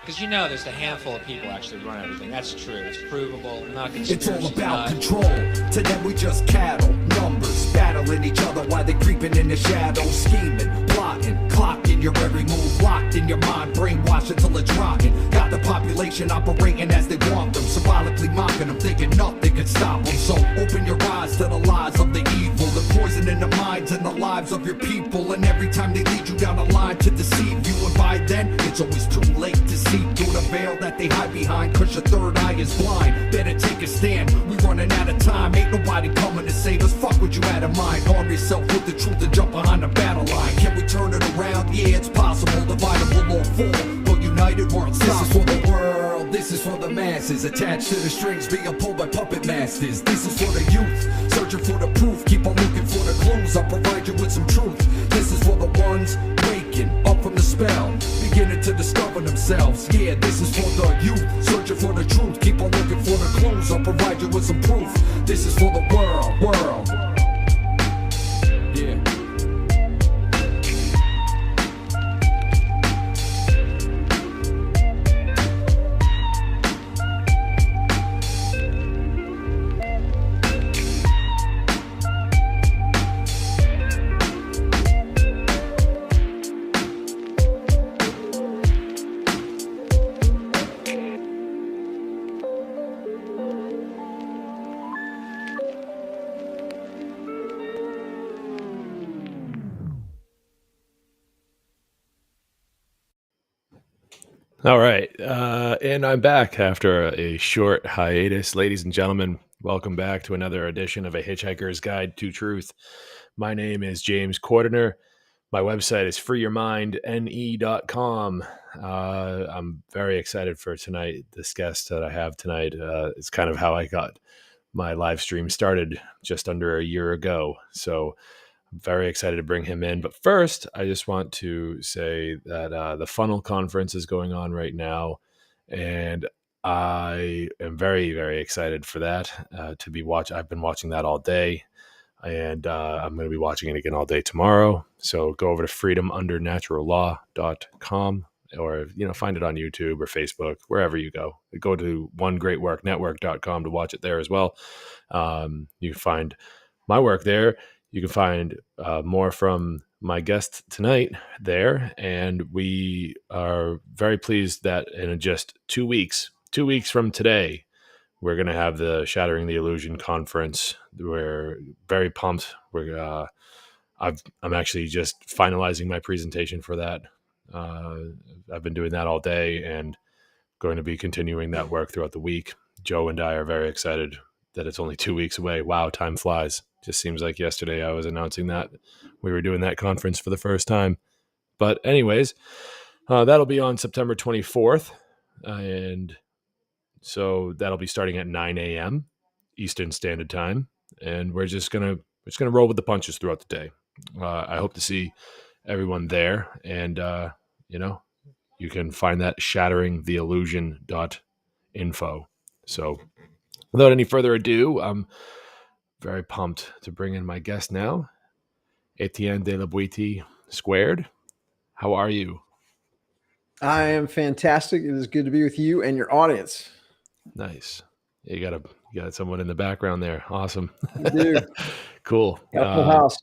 Because you know there's a handful of people actually run everything. That's true. It's provable. Not It's all conspiracy. about control. To them we just cattle, numbers, battling each other while they creeping in the shadows, scheming, plotting, clocking your every move, locked in your mind, brainwashed until it's rocking. Got the population operating as they want them, symbolically mocking them, thinking nothing can stop them. So open your eyes to the lies of the evil, the poison in the minds and the lives of your people. And every time they lead you down a line to deceive you, and by then it's always too late to see through the veil that they hide behind, cause your third eye is blind. Better take a stand, we running out of time. Ain't nobody coming to save us, fuck what you had in mind. Arm yourself with the truth and jump behind the battle line. Can we turn it around? Yeah, it's possible. Divided we'll all fall, but united we're unstoppable. This is for the world, this is for the masses, attached to the strings being pulled by puppet masters. This is for the youth, searching for the proof, keep on looking for the clues, I'll provide you with some truth. This is for the ones waking up from the spell, beginning to discover themselves. Yeah, this is for the youth, searching for the truth, keep on looking for the clues, I'll provide you with some proof. This is for the world. Yeah. All right. And I'm back after a short hiatus. Ladies and gentlemen, welcome back to another edition of A Hitchhiker's Guide to Truth. My name is James Cordiner. My website is freeyourmindne.com. I'm very excited for tonight. This guest that I have tonight, it's kind of how I got my live stream started just under a year ago. So I'm very excited to bring him in. But first, I just want to say that the Funnel Conference is going on right now. And I am very, very excited for that to be watching. I've been watching that all day. And I'm going to be watching it again all day tomorrow. So go over to freedomundernaturallaw.com or, find it on YouTube or Facebook, wherever you go. Go to onegreatworknetwork.com to watch it there as well. You can find my work there. You can find more from my guest tonight there. And we are very pleased that in just 2 weeks from today, we're going to have the Shattering the Illusion conference. We're very pumped. I'm actually just finalizing my presentation for that. I've been doing that all day and going to be continuing that work throughout the week. Joe and I are very excited that it's only 2 weeks away. Wow, time flies. Just seems like yesterday I was announcing that we were doing that conference for the first time. But anyways, that'll be on September 24th. And so that'll be starting at 9 a.m. Eastern Standard Time. And we're just gonna roll with the punches throughout the day. I hope to see everyone there. And, you can find that shatteringtheillusion.info. So without any further ado, I'm very pumped to bring in my guest now, Etienne de la Boetie Squared. How are you? I am fantastic. It is good to be with you and your audience. Nice. You got someone in the background there. Awesome. I do. Cool. House.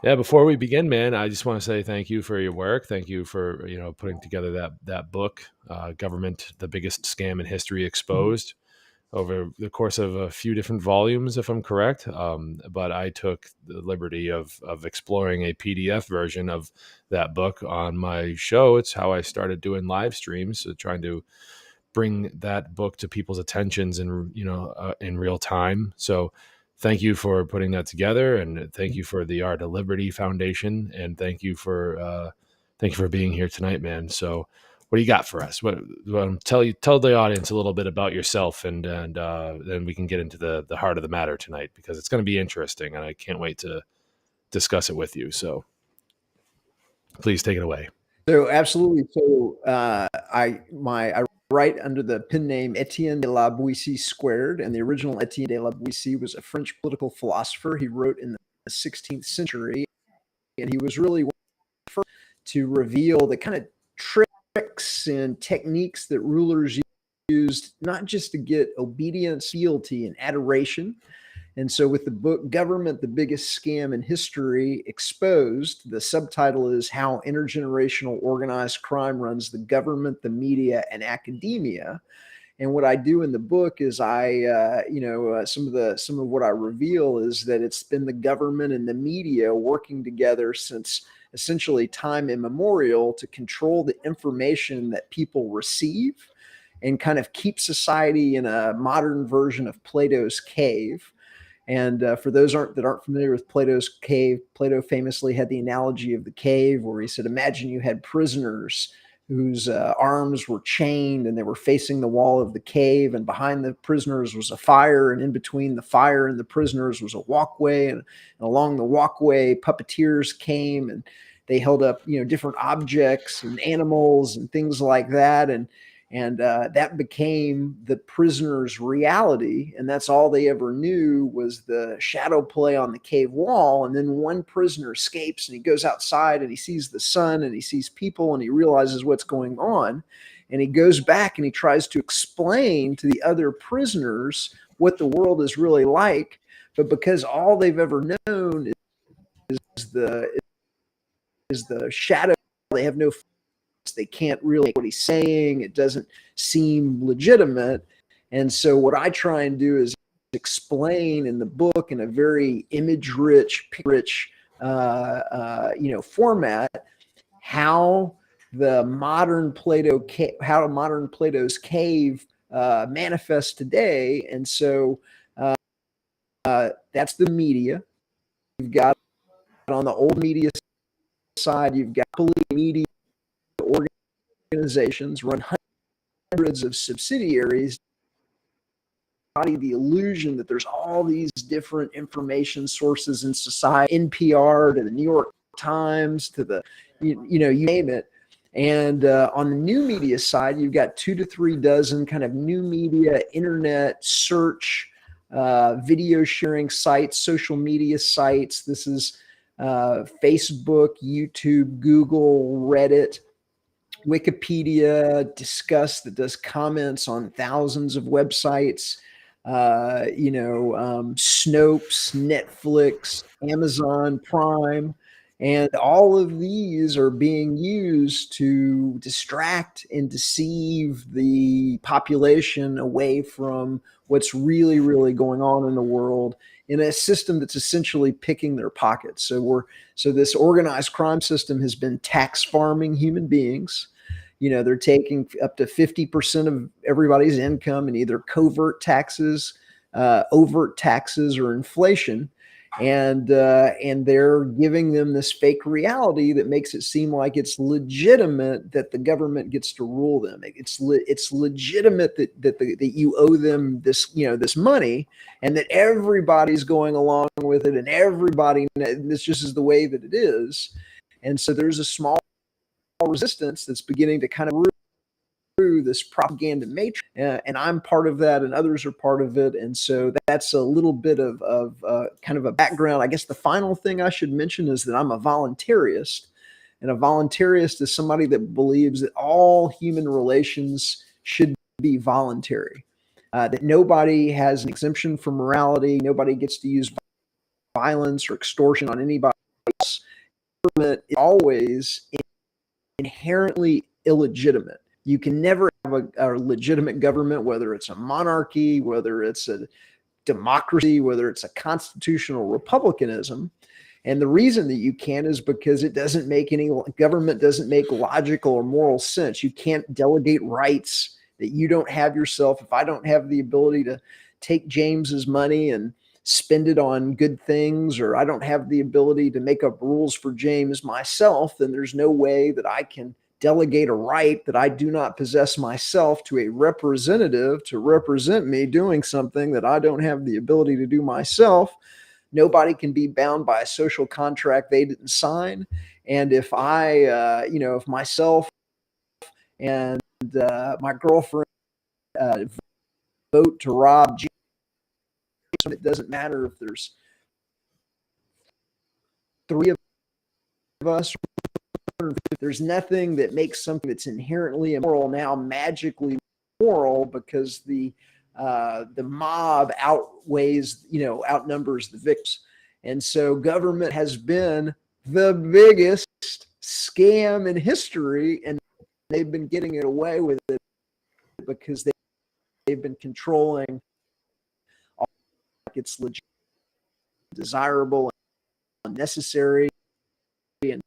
Yeah. Before we begin, man, I just want to say thank you for your work. Thank you for putting together that book, Government: The Biggest Scam in History Exposed, over the course of a few different volumes, if I'm correct. But I took the liberty of exploring a PDF version of that book on my show. It's how I started doing live streams, so trying to bring that book to people's attentions in real time. So thank you for putting that together, and thank you for the Art of Liberty Foundation, and thank you for being here tonight, man. So what do you got for us? Tell the audience a little bit about yourself, and then we can get into the heart of the matter tonight, because it's going to be interesting, and I can't wait to discuss it with you. So please take it away. So absolutely. So I write under the pen name Etienne de la Boetie Squared, and the original Etienne de la Boetie was a French political philosopher. He wrote in the 16th century, and he was really one of the first to reveal the kind of trick tricks and techniques that rulers used, not just to get obedience, fealty, and adoration. And so, with the book Government, the Biggest Scam in History Exposed, the subtitle is How Intergenerational Organized Crime Runs the Government, the Media, and Academia. And what I do in the book is some of what I reveal is that it's been the government and the media working together since essentially time immemorial to control the information that people receive and kind of keep society in a modern version of Plato's cave. And for those that aren't familiar with Plato's cave, Plato famously had the analogy of the cave where he said, imagine you had prisoners whose arms were chained and they were facing the wall of the cave, and behind the prisoners was a fire, and in between the fire and the prisoners was a walkway, and along the walkway puppeteers came and they held up different objects and animals and things like that, and that became the prisoner's reality, and that's all they ever knew was the shadow play on the cave wall. And then one prisoner escapes and he goes outside and he sees the sun and he sees people and he realizes what's going on, and he goes back and he tries to explain to the other prisoners what the world is really like, but because all they've ever known is the shadow, they have no, they can't really what he's saying. It doesn't seem legitimate. And so what I try and do is explain in the book in a very image-rich, format how the modern Plato's cave manifests today. And so that's the media. You've got on the old media side, you've got media organizations run hundreds of subsidiaries, the illusion that there's all these different information sources in society, NPR to the New York Times to the, you name it. And on the new media side, you've got 2 to 3 dozen kind of new media, internet search, video sharing sites, social media sites. This is Facebook, YouTube, Google, Reddit, Wikipedia, Discuss, that does comments on thousands of websites, Snopes, Netflix, Amazon Prime, and all of these are being used to distract and deceive the population away from what's really, really going on in the world in a system that's essentially picking their pockets. So this organized crime system has been tax farming human beings. They're taking up to 50% of everybody's income in either covert taxes, overt taxes, or inflation. And they're giving them this fake reality that makes it seem like it's legitimate that the government gets to rule them. It's legitimate that you owe them this money, and that everybody's going along with it, and this just is the way that it is. And so there's a small resistance that's beginning to kind of through this propaganda matrix, and I'm part of that, and others are part of it. And so that's a little bit of kind of a background. I guess the final thing I should mention is that I'm a voluntarist, and a voluntarist is somebody that believes that all human relations should be voluntary, that nobody has an exemption from morality, nobody gets to use violence or extortion on anybody else. Government is always inherently illegitimate. You can never have a legitimate government, whether it's a monarchy, whether it's a democracy, whether it's a constitutional republicanism. And the reason that you can't is because government doesn't make logical or moral sense. You can't delegate rights that you don't have yourself. If I don't have the ability to take James's money and spend it on good things, or I don't have the ability to make up rules for James myself, then there's no way that I can delegate a right that I do not possess myself to a representative to represent me doing something that I don't have the ability to do myself. Nobody can be bound by a social contract they didn't sign. And if if myself and my girlfriend vote to rob James, it doesn't matter if there's 3 of us There's nothing that makes something that's inherently immoral now magically moral, because the mob outnumbers the victims. And so government has been the biggest scam in history, and they've been getting it away with it because they've been controlling all it's legit, desirable, and necessary, and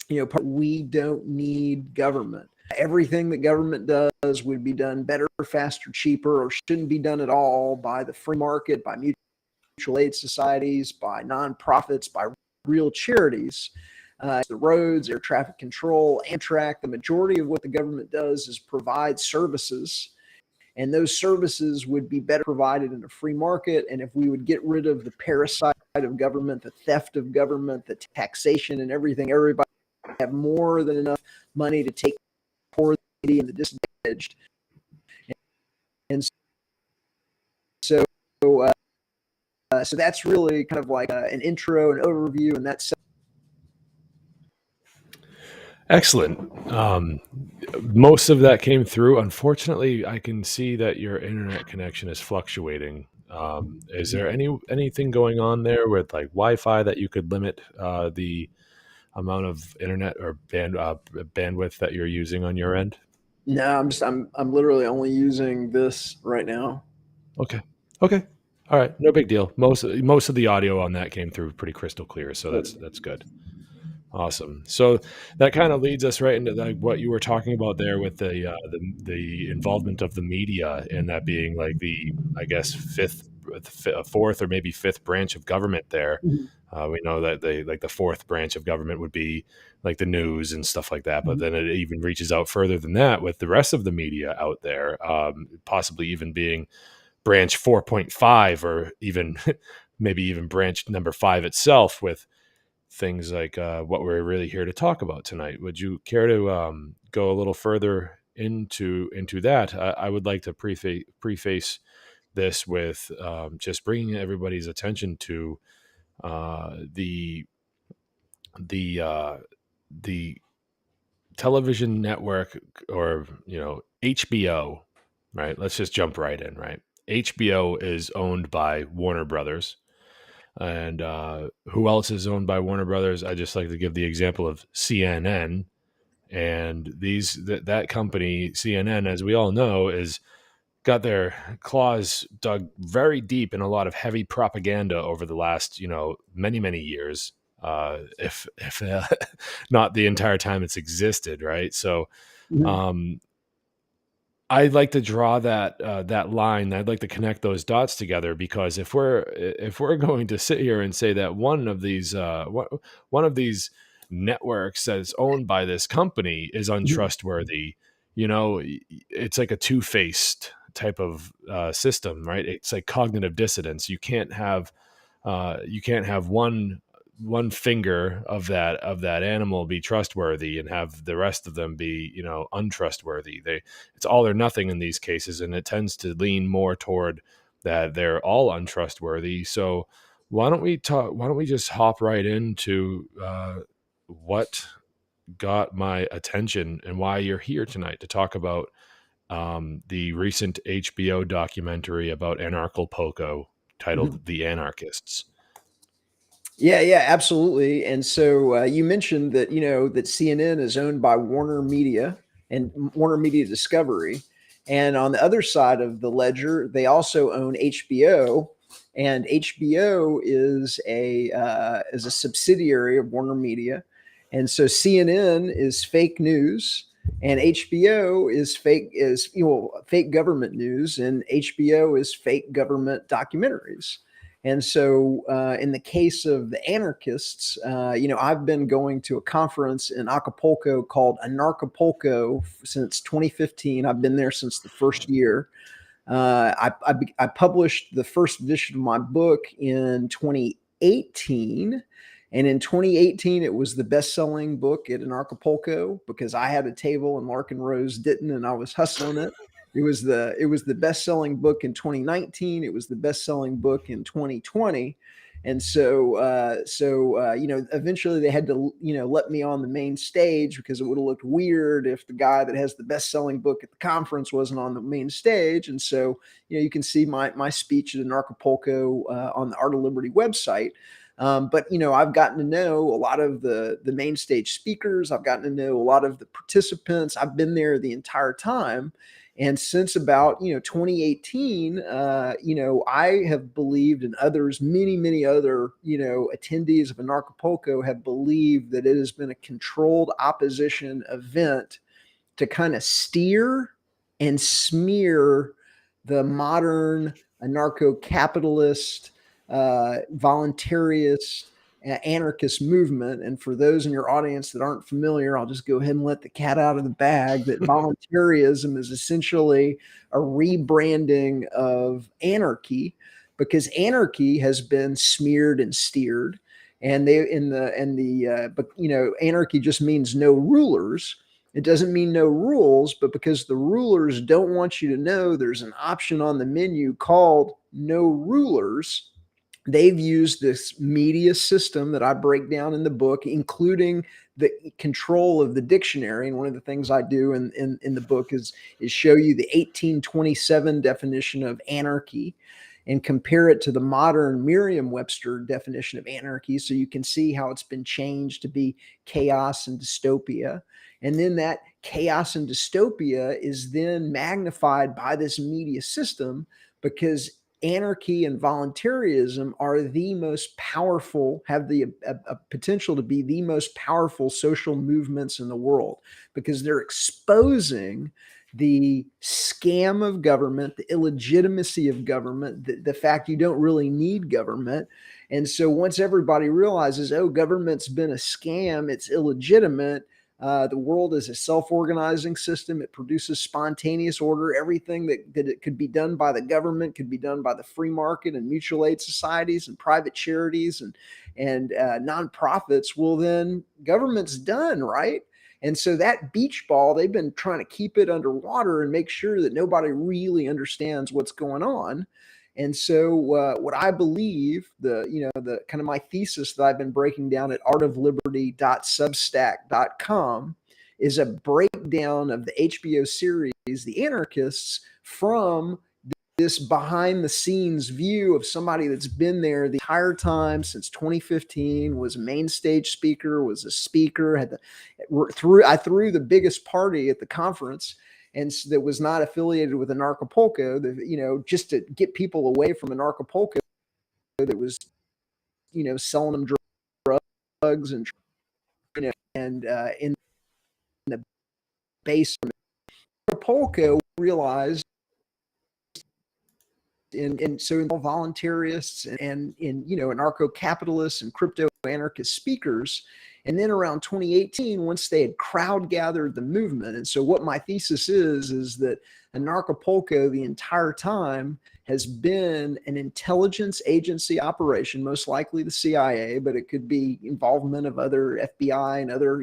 we don't need government. Everything that government does would be done better, faster, cheaper, or shouldn't be done at all by the free market, by mutual aid societies, by nonprofits, by real charities. The roads, air traffic control, Amtrak, the majority of what the government does is provide services. And those services would be better provided in a free market. And if we would get rid of the parasite of government, the theft of government, the taxation and everything, everybody would have more than enough money to take poor and the disadvantaged. And so that's really kind of like an intro, an overview, and that's excellent. Most of that came through. Unfortunately, I can see that your internet connection is fluctuating. Is there anything going on there with like Wi-Fi that you could limit the amount of internet or bandwidth that you're using on your end? No, I'm literally only using this right now. Okay. All right. No big deal. Most of the audio on that came through pretty crystal clear, so that's good. Awesome. So that kind of leads us right into what you were talking about there with the involvement of the media, and that being like the, I guess, fourth or maybe fifth branch of government there. We know that the fourth branch of government would be like the news and stuff like that, but then it even reaches out further than that with the rest of the media out there, possibly even being branch 4.5 or even maybe even branch number 5 itself, with things like what we're really here to talk about tonight. Would you care to go a little further into that? I would like to preface this with just bringing everybody's attention to the television network, or HBO, right? Let's just jump right in, right? HBO is owned by Warner Brothers. And who else is owned by Warner Brothers? I just like to give the example of CNN. And that company, CNN, as we all know, is got their claws dug very deep in a lot of heavy propaganda over the last, many years, if not the entire time it's existed, right? So I'd like to draw that line. I'd like to connect those dots together, because if we're going to sit here and say that one of these networks that's owned by this company is untrustworthy, it's like a two-faced type of system, right? It's like cognitive dissonance. You can't have one finger of that animal be trustworthy and have the rest of them be, untrustworthy. It's all or nothing in these cases, and it tends to lean more toward that they're all untrustworthy. So why don't we just hop right into what got my attention and why you're here tonight to talk about the recent HBO documentary about Anarchapulco titled "The Anarchists." Yeah, absolutely. And so you mentioned that that CNN is owned by Warner Media and Warner Media Discovery, and on the other side of the ledger, they also own HBO, and HBO is a subsidiary of Warner Media, and so CNN is fake news, and HBO is fake government news, and HBO is fake government documentaries. And so in the case of the anarchists, I've been going to a conference in Acapulco called Anarchapulco since 2015. I've been there since the first year. I published the first edition of my book in 2018. And in 2018, it was the best-selling book at Anarchapulco because I had a table and Lark and Rose didn't, and I was hustling it. It was the best-selling book in 2019. It was the best-selling book in 2020. And eventually they had to, let me on the main stage because it would have looked weird if the guy that has the best-selling book at the conference wasn't on the main stage. And so, you can see my speech at Anarchapulco on the Art of Liberty website. But I've gotten to know a lot of the main stage speakers. I've gotten to know a lot of the participants. I've been there the entire time. And since about 2018, I have believed, and others, many other attendees of Anarchapulco have believed that it has been a controlled opposition event to kind of steer and smear the modern anarcho-capitalist, voluntarist, anarchist movement. And for those in your audience that aren't familiar, I'll just go ahead and let the cat out of the bag that voluntarism is essentially a rebranding of anarchy, because anarchy has been smeared and steered. And anarchy just means no rulers. It doesn't mean no rules, but because the rulers don't want you to know there's an option on the menu called no rulers, they've used this media system that I break down in the book, including the control of the dictionary. And one of the things I do in the book is show you the 1827 definition of anarchy and compare it to the modern Merriam-Webster definition of anarchy, so you can see how it's been changed to be chaos and dystopia. And then that chaos and dystopia is then magnified by this media system, because anarchy and voluntarism are the most powerful, have the potential to be the most powerful social movements in the world, because they're exposing the scam of government, the illegitimacy of government, the fact you don't really need government. And so once everybody realizes, oh, government's been a scam, it's illegitimate, the world is a self-organizing system. It produces spontaneous order. Everything that it could be done by the government could be done by the free market and mutual aid societies and private charities and nonprofits. Well, then government's done, right? And so that beach ball, they've been trying to keep it underwater and make sure that nobody really understands what's going on. And so what I believe, the kind of my thesis that I've been breaking down at artofliberty.substack.com is a breakdown of the HBO series, The Anarchists, from this behind the scenes view of somebody that's been there the entire time since 2015, was a main stage speaker, was a speaker, I threw the biggest party at the conference, and that was not affiliated with Anarchapulco, just to get people away from Anarchapulco that was, selling them drugs and in the base of Anarchapulco realized, and so voluntarists and anarcho-capitalists and crypto anarchist speakers. And then around 2018, once they had crowd gathered the movement. And so what my thesis is that Anarchapulco the entire time has been an intelligence agency operation, most likely the CIA, but it could be involvement of other FBI and other,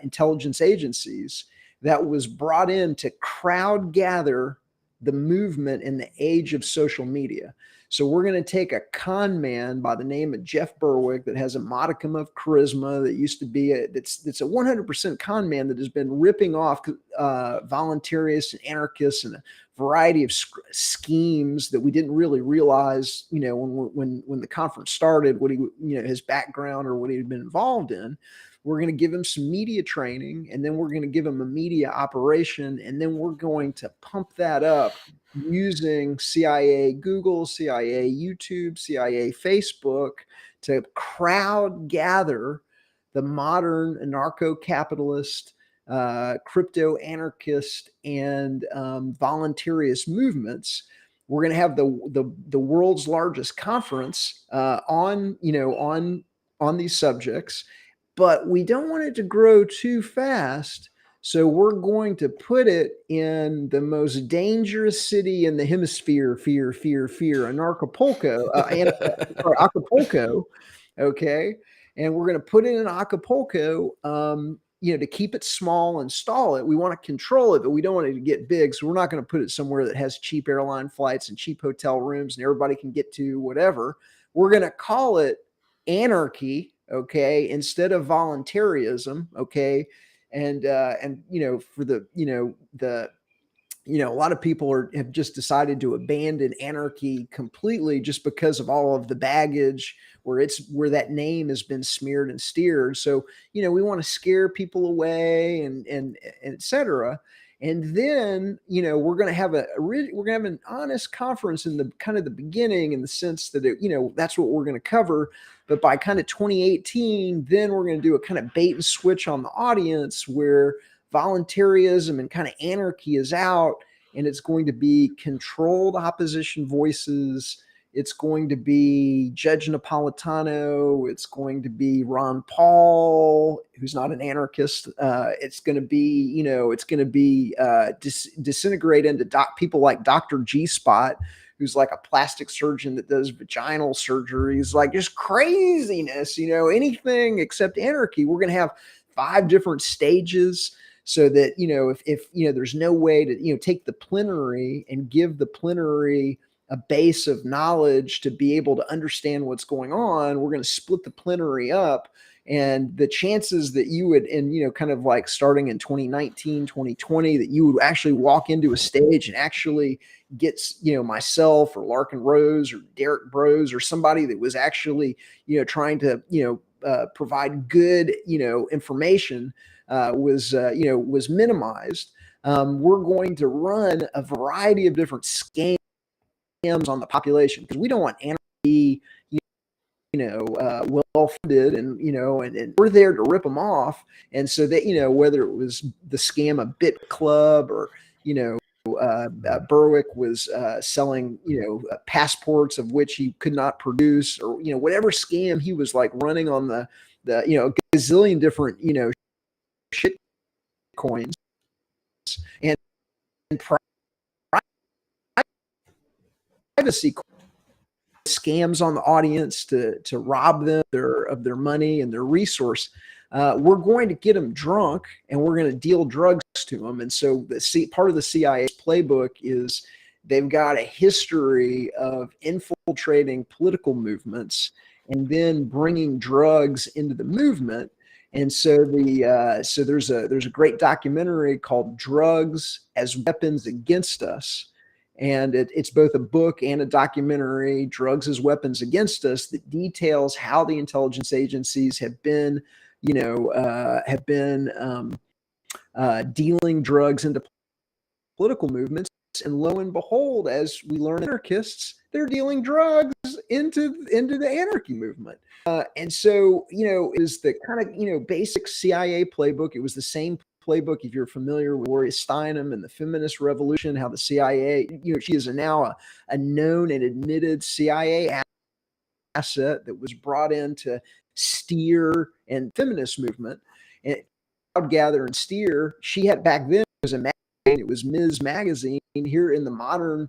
intelligence agencies that was brought in to crowd gather the movement in the age of social media. So we're going to take a con man by the name of Jeff Berwick that has a modicum of charisma, that used to be that's a 100% con man that has been ripping off voluntarists and anarchists and a variety of schemes that we didn't really realize, when the conference started, what his background or what he had been involved in. We're going to give him some media training, and then we're going to give him a media operation, and then we're going to pump that up using CIA Google, CIA YouTube, CIA Facebook to crowd gather the modern anarcho-capitalist, crypto anarchist, and voluntarist movements. We're going to have the world's largest conference on these subjects. But we don't want it to grow too fast. So we're going to put it in the most dangerous city in the hemisphere, Acapulco. Okay. And we're going to put it in Acapulco, to keep it small and stall it. We want to control it, but we don't want it to get big. So we're not going to put it somewhere that has cheap airline flights and cheap hotel rooms and everybody can get to whatever. we're going to call it anarchy, okay, instead of voluntarism, okay. And for the a lot of people have just decided to abandon anarchy completely just because of all of the baggage where that name has been smeared and steered. So, we want to scare people away and et cetera. And then, we're going to have an honest conference in the kind of the beginning, in the sense that that's what we're going to cover. But by kind of 2018, then we're going to do a kind of bait and switch on the audience, where voluntarism and kind of anarchy is out, and it's going to be controlled opposition voices. It's going to be Judge Napolitano. It's going to be Ron Paul, who's not an anarchist. It's going to be, disintegrate into people like Dr. G-Spot, who's like a plastic surgeon that does vaginal surgeries, like just craziness, anything except anarchy. We're going to have 5 different stages, so that, if there's no way to, take the plenary and give the plenary a base of knowledge to be able to understand what's going on, we're going to split the plenary up. And the chances that you would, kind of like starting in 2019, 2020, that you would actually walk into a stage and actually get, myself or Larkin Rose or Derek Bros or somebody that was actually, trying to, provide good, information, was minimized. We're going to run a variety of different scams on the population, because we don't want anarchy, well funded, and we're there to rip them off. And so that, whether it was the scam of Bit Club, or Berwick was selling passports of which he could not produce, or whatever scam he was like running on the gazillion different shit coins, and privacy scams on the audience to rob them of their money and their resource. We're going to get them drunk, and we're going to deal drugs to them. And so part of the CIA's playbook is they've got a history of infiltrating political movements and then bringing drugs into the movement. And so there's a great documentary called Drugs as Weapons Against Us. And it's both a book and a documentary, Drugs as Weapons Against Us, that details how the intelligence agencies have been, dealing drugs into political movements. And lo and behold, as we learn, anarchists, they're dealing drugs into the anarchy movement. And so, it was the kind of, basic CIA playbook. It was the same playbook, if you're familiar with Gloria Steinem and the feminist revolution, how the CIA, she is now a known and admitted CIA asset that was brought in to steer and feminist movement. And Gather and Steer, she had back then, it was a magazine, it was Ms. Magazine. Here in the modern,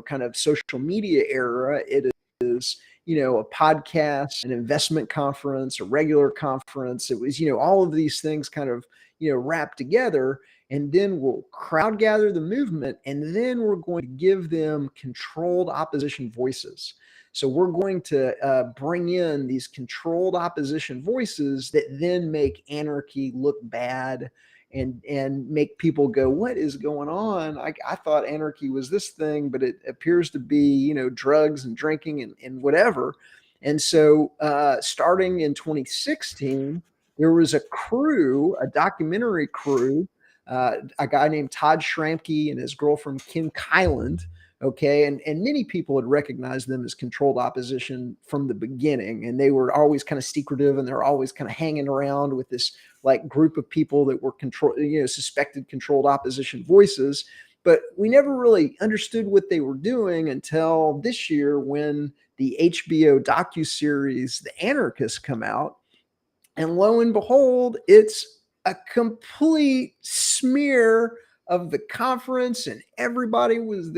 kind of social media era, it is, a podcast, an investment conference, a regular conference. It was, all of these things kind of, wrapped together. And then we'll crowd gather the movement, and then we're going to give them controlled opposition voices. So we're going to bring in these controlled opposition voices that then make anarchy look bad, and make people go, what is going on? I thought anarchy was this thing, but it appears to be, drugs and drinking and whatever. And so starting in 2016, there was a documentary crew, a guy named Todd Schramke and his girlfriend, Kim Kyland. Okay. And many people had recognized them as controlled opposition from the beginning. And they were always kind of secretive, and they're always kind of hanging around with this like group of people that were suspected controlled opposition voices. But we never really understood what they were doing until this year, when the HBO docuseries The Anarchist come out. And lo and behold, it's a complete smear of the conference, and everybody was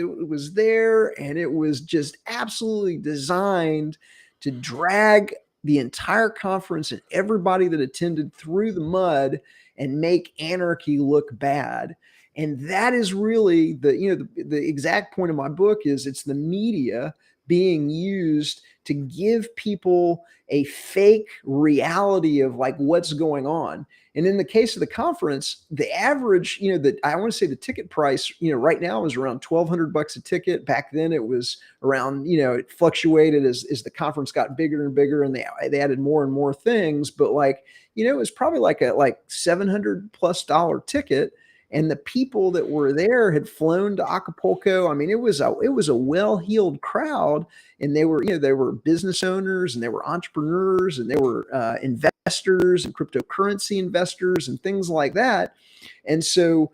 there, and it was just absolutely designed to drag the entire conference and everybody that attended through the mud and make anarchy look bad. And that is really the exact point of my book is it's the media being used to give people a fake reality of like what's going on. And in the case of the conference, the average, I want to say the ticket price, right now is around $1,200 a ticket. Back then it was around, it fluctuated as the conference got bigger and bigger, and they added more and more things. But like, it was probably like a $700+ ticket. And the people that were there had flown to Acapulco. I mean, it was a well-heeled crowd, and they were business owners, and they were entrepreneurs, and they were investors and cryptocurrency investors and things like that. And so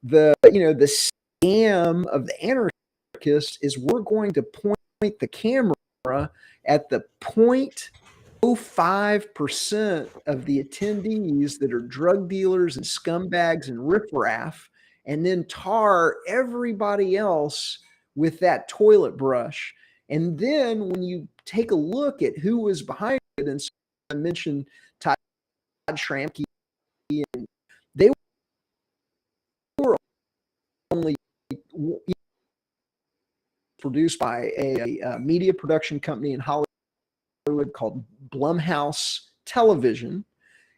the scam of the anarchist is we're going to point the camera at the 0.05% of the attendees that are drug dealers and scumbags and riffraff, and then tar everybody else with that toilet brush. And then when you take a look at who was behind it, and so I mentioned Todd Schramke, and they were only produced by a media production company in Hollywood called Blumhouse Television.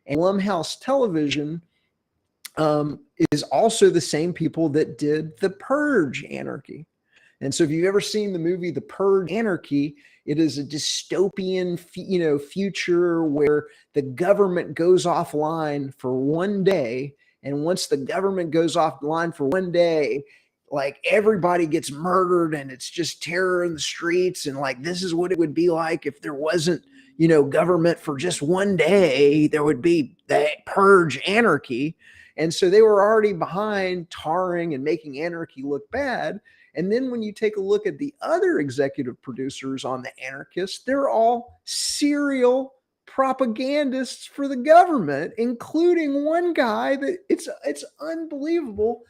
And Blumhouse Television is also the same people that did The Purge Anarchy. And so if you've ever seen the movie The Purge Anarchy, it is a dystopian, future where the government goes offline for one day. And once the government goes offline for one day, like everybody gets murdered, and it's just terror in the streets. And like, this is what it would be like if there wasn't, government for just one day. There would be that purge anarchy. And so they were already behind tarring and making anarchy look bad. And then when you take a look at the other executive producers on The Anarchist, they're all serial propagandists for the government, including one guy that it's unbelievable.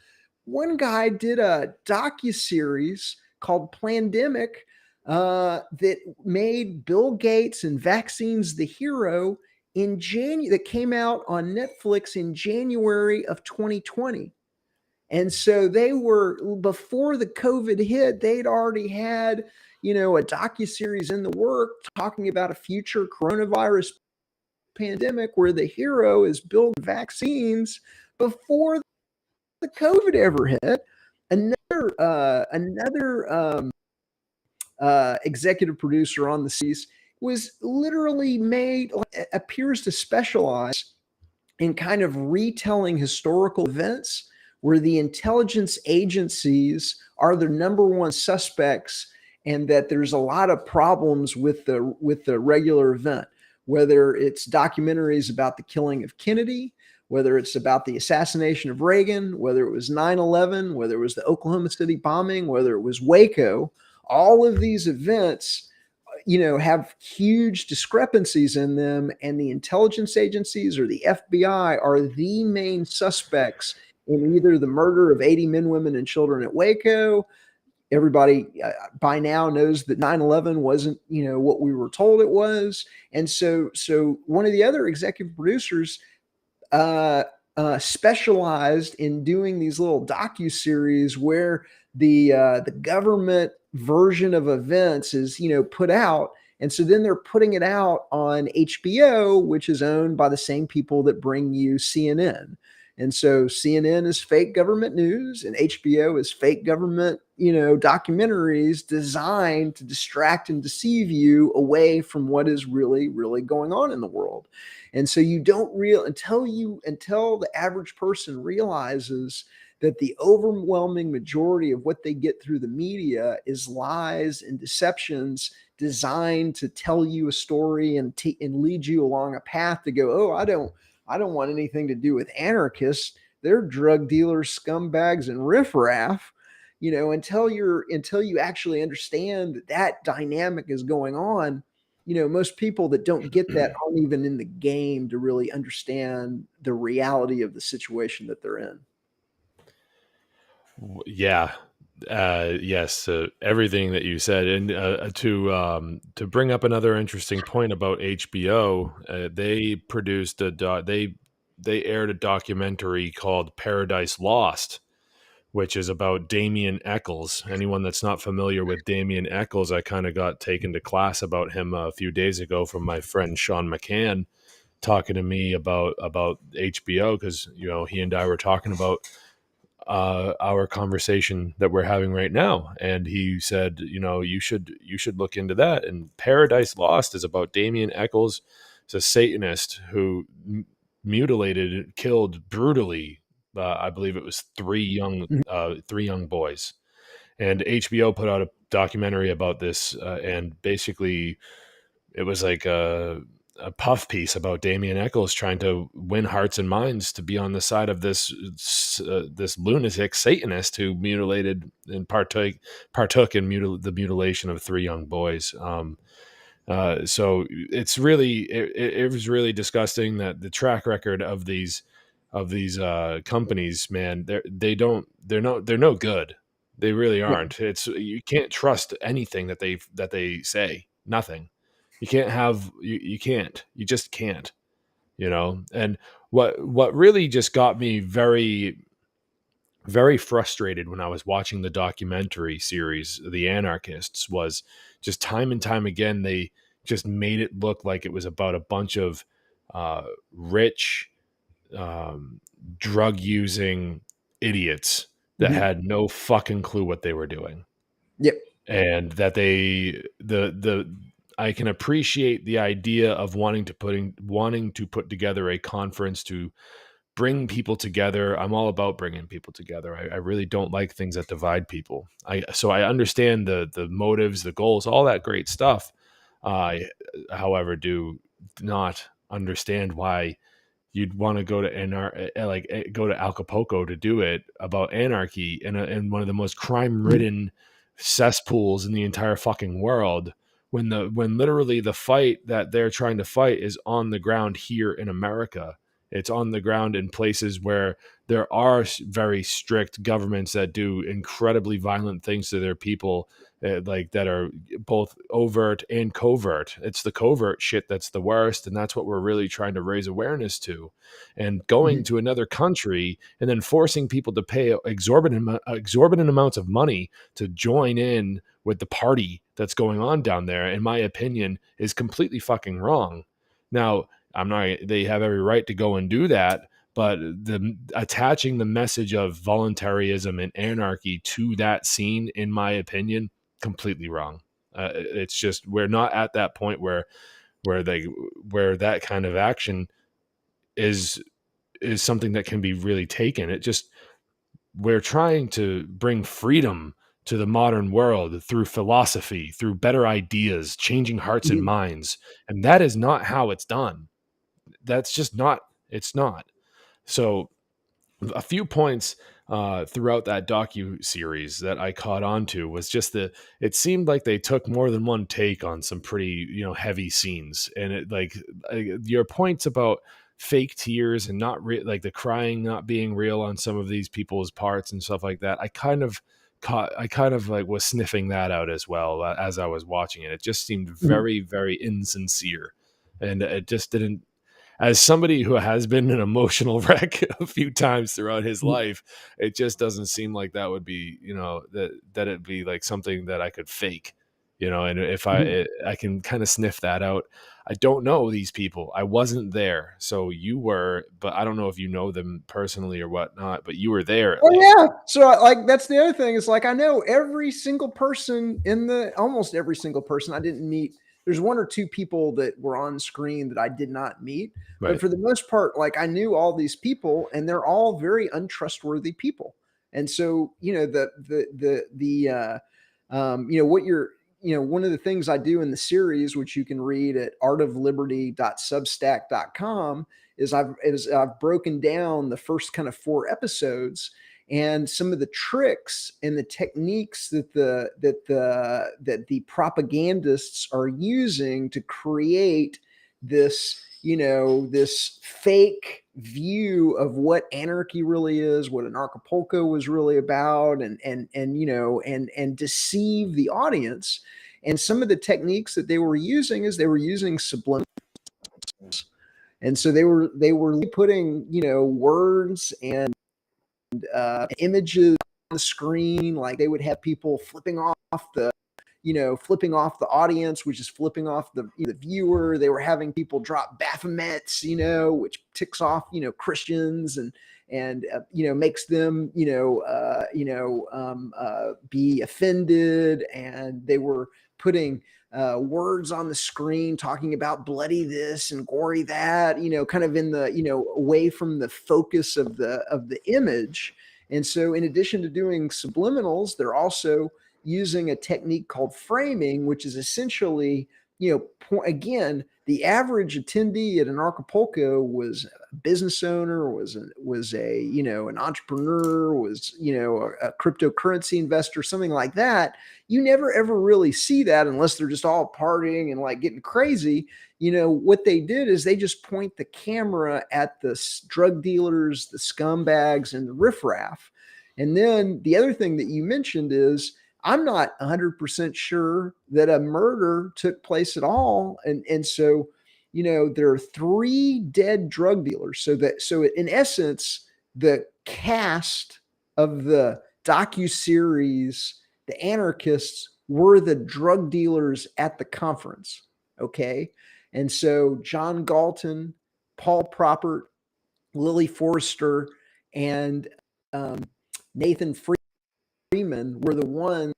One guy did a docuseries called Plandemic that made Bill Gates and vaccines the hero that came out on Netflix in January of 2020. And so they were, before the COVID hit, they'd already had, a docuseries in the work talking about a future coronavirus pandemic where the hero is building vaccines before the COVID ever hit. Another executive producer on the seas was literally appears to specialize in kind of retelling historical events where the intelligence agencies are the number one suspects, and that there's a lot of problems with the regular event, whether it's documentaries about the killing of Kennedy, whether it's about the assassination of Reagan, whether it was 9/11, whether it was the Oklahoma City bombing, whether it was Waco. All of these events, have huge discrepancies in them, and the intelligence agencies or the FBI are the main suspects in either the murder of 80 men, women, and children at Waco. Everybody by now knows that 9/11 wasn't, what we were told it was. And so one of the other executive producers specialized in doing these little docuseries where the government version of events is, put out. And so then they're putting it out on HBO, which is owned by the same people that bring you CNN. And so CNN is fake government news, and HBO is fake government, documentaries designed to distract and deceive you away from what is really, really going on in the world. And so you don't until the average person realizes that the overwhelming majority of what they get through the media is lies and deceptions designed to tell you a story and lead you along a path to go, oh, I don't want anything to do with anarchists. They're drug dealers, scumbags, and riffraff. Until you actually understand that dynamic is going on, most people that don't get that aren't even in the game to really understand the reality of the situation that they're in. Yeah. Yes. Everything that you said, and to bring up another interesting point about HBO, they produced they aired a documentary called Paradise Lost, which is about Damien Eccles. Anyone that's not familiar with Damien Eccles, I kind of got taken to class about him a few days ago from my friend Sean McCann, talking to me about HBO, because he and I were talking about our conversation that we're having right now, and he said, you should look into that. And Paradise Lost is about Damien Eccles. He's a Satanist who mutilated, killed brutally. I believe it was three young boys, and HBO put out a documentary about this, and basically it was like a puff piece about Damien Eccles trying to win hearts and minds to be on the side of this lunatic Satanist who mutilated and partook in the mutilation of three young boys. So it's really it was really disgusting that the track record of these companies, man, they're no good. They really aren't. You can't trust anything that they say. Nothing. You can't have you just can't, and what really just got me very, very frustrated when I was watching the documentary series The Anarchists was just time and time again they just made it look like it was about a bunch of rich drug using idiots that had no fucking clue what they were doing. Yep. And that I can appreciate the idea of wanting to put together a conference to bring people together. I'm all about bringing people together. I really don't like things that divide people. So I understand the motives, the goals, all that great stuff. I, however, do not understand why you'd want to go to go to Acapulco to do it about anarchy in one of the most crime-ridden cesspools in the entire fucking world, when literally the fight that they're trying to fight is on the ground here in America. It's on the ground in places where there are very strict governments that do incredibly violent things to their people, that are both overt and covert. It's the covert shit that's the worst, and that's what we're really trying to raise awareness to. And going to another country and then forcing people to pay exorbitant amounts of money to join in with the party that's going on down there, in my opinion, is completely fucking wrong. Now, they have every right to go and do that, but attaching the message of voluntarism and anarchy to that scene, in my opinion, completely wrong. It's just, we're not at that point where that kind of action is something that can be really taken. We're trying to bring freedom to the modern world through philosophy, through better ideas, changing hearts and minds. And that is not how it's done. That's just not, it's not. So a few points throughout that docu-series that I caught on to was just it seemed like they took more than one take on some pretty, heavy scenes. And it your points about fake tears and not like the crying not being real on some of these people's parts and stuff like that, I kind of was sniffing that out as well as I was watching it. It just seemed very, very insincere, and it just didn't. As somebody who has been an emotional wreck a few times throughout his life, it just doesn't seem like that would be, that it'd be like something that I could fake, and if I can kind of sniff that out. I don't know these people. I wasn't there. So you were, but I don't know if you know them personally or whatnot, but you were there. Oh yeah. So that's the other thing is I know every single person almost every single person I didn't meet. There's one or two people that were on screen that I did not meet, Right. but for the most part, I knew all these people, and they're all very untrustworthy people. And so, one of the things I do in the series, which you can read at artofliberty.substack.com, is I've broken down the first kind of 4 episodes and some of the tricks and the techniques that the propagandists are using to create this, this fake view of what anarchy really is, what Anarchapulco was really about, and deceive the audience. And some of the techniques that they were using is they were using subliminals. And so they were putting, words and images the screen. Like they would have people flipping off the audience, which is flipping off the viewer. They were having people drop Baphomets, which ticks off, Christians and makes them, be offended. And they were putting words on the screen talking about bloody this and gory that, kind of in the, away from the focus of the image. And so in addition to doing subliminals, they're also using a technique called framing, which is essentially, again, the average attendee at an Acapulco was a business owner, was an entrepreneur, was, a cryptocurrency investor, something like that. You never ever really see that unless they're just all partying and like getting crazy. What they did is they just point the camera at the drug dealers, the scumbags, and the riffraff. And then the other thing that you mentioned is, I'm not 100% sure that a murder took place at all. And so, there are 3 dead drug dealers. So in essence, the cast of the docuseries, The Anarchists, were the drug dealers at the conference. Okay. And so John Galton, Paul Propert, Lily Forrester, and Nathan Freeman were the ones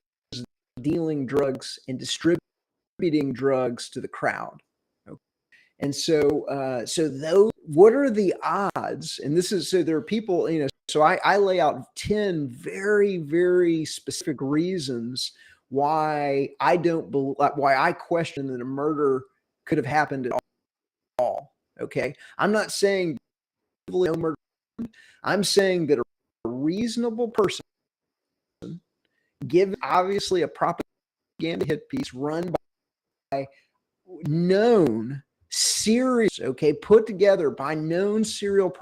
dealing drugs and distributing drugs to the crowd. Okay. And so, what are the odds? And this is, so there are people, so I lay out 10 very, very specific reasons why I question that a murder could have happened at all. Okay. I'm not saying no murder. I'm saying that a reasonable person, given obviously a propaganda hit piece run by known serious, put together by known serial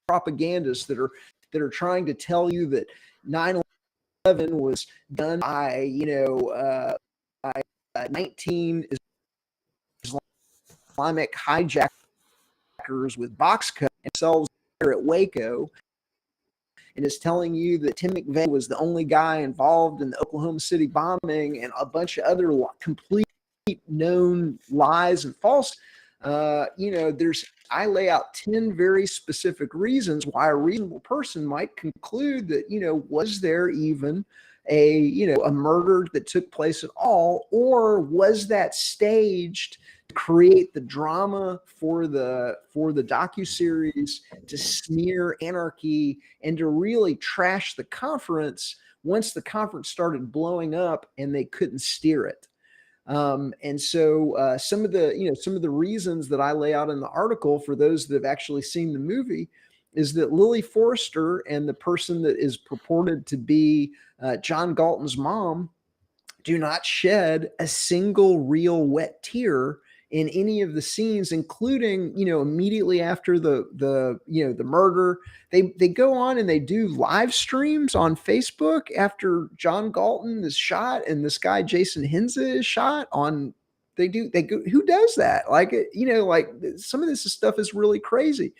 propagandists that are trying to tell you that 9/11 was done by 19 Islamic hijackers with box cutters themselves there at Waco, and is telling you that Tim McVeigh was the only guy involved in the Oklahoma City bombing and a bunch of other complete known lies and false. I lay out 10 very specific reasons why a reasonable person might conclude that, was there even a murder that took place at all, or was that staged to create the drama for the docuseries, to smear anarchy and to really trash the conference once the conference started blowing up and they couldn't steer it. And so some of the reasons that I lay out in the article for those that have actually seen the movie is that Lily Forrester and the person that is purported to be John Galton's mom do not shed a single real wet tear in any of the scenes, including, immediately after the murder. They go on and they do live streams on Facebook after John Galton is shot and this guy Jason Henze is shot. They go, who does that? Like some of this stuff is really crazy.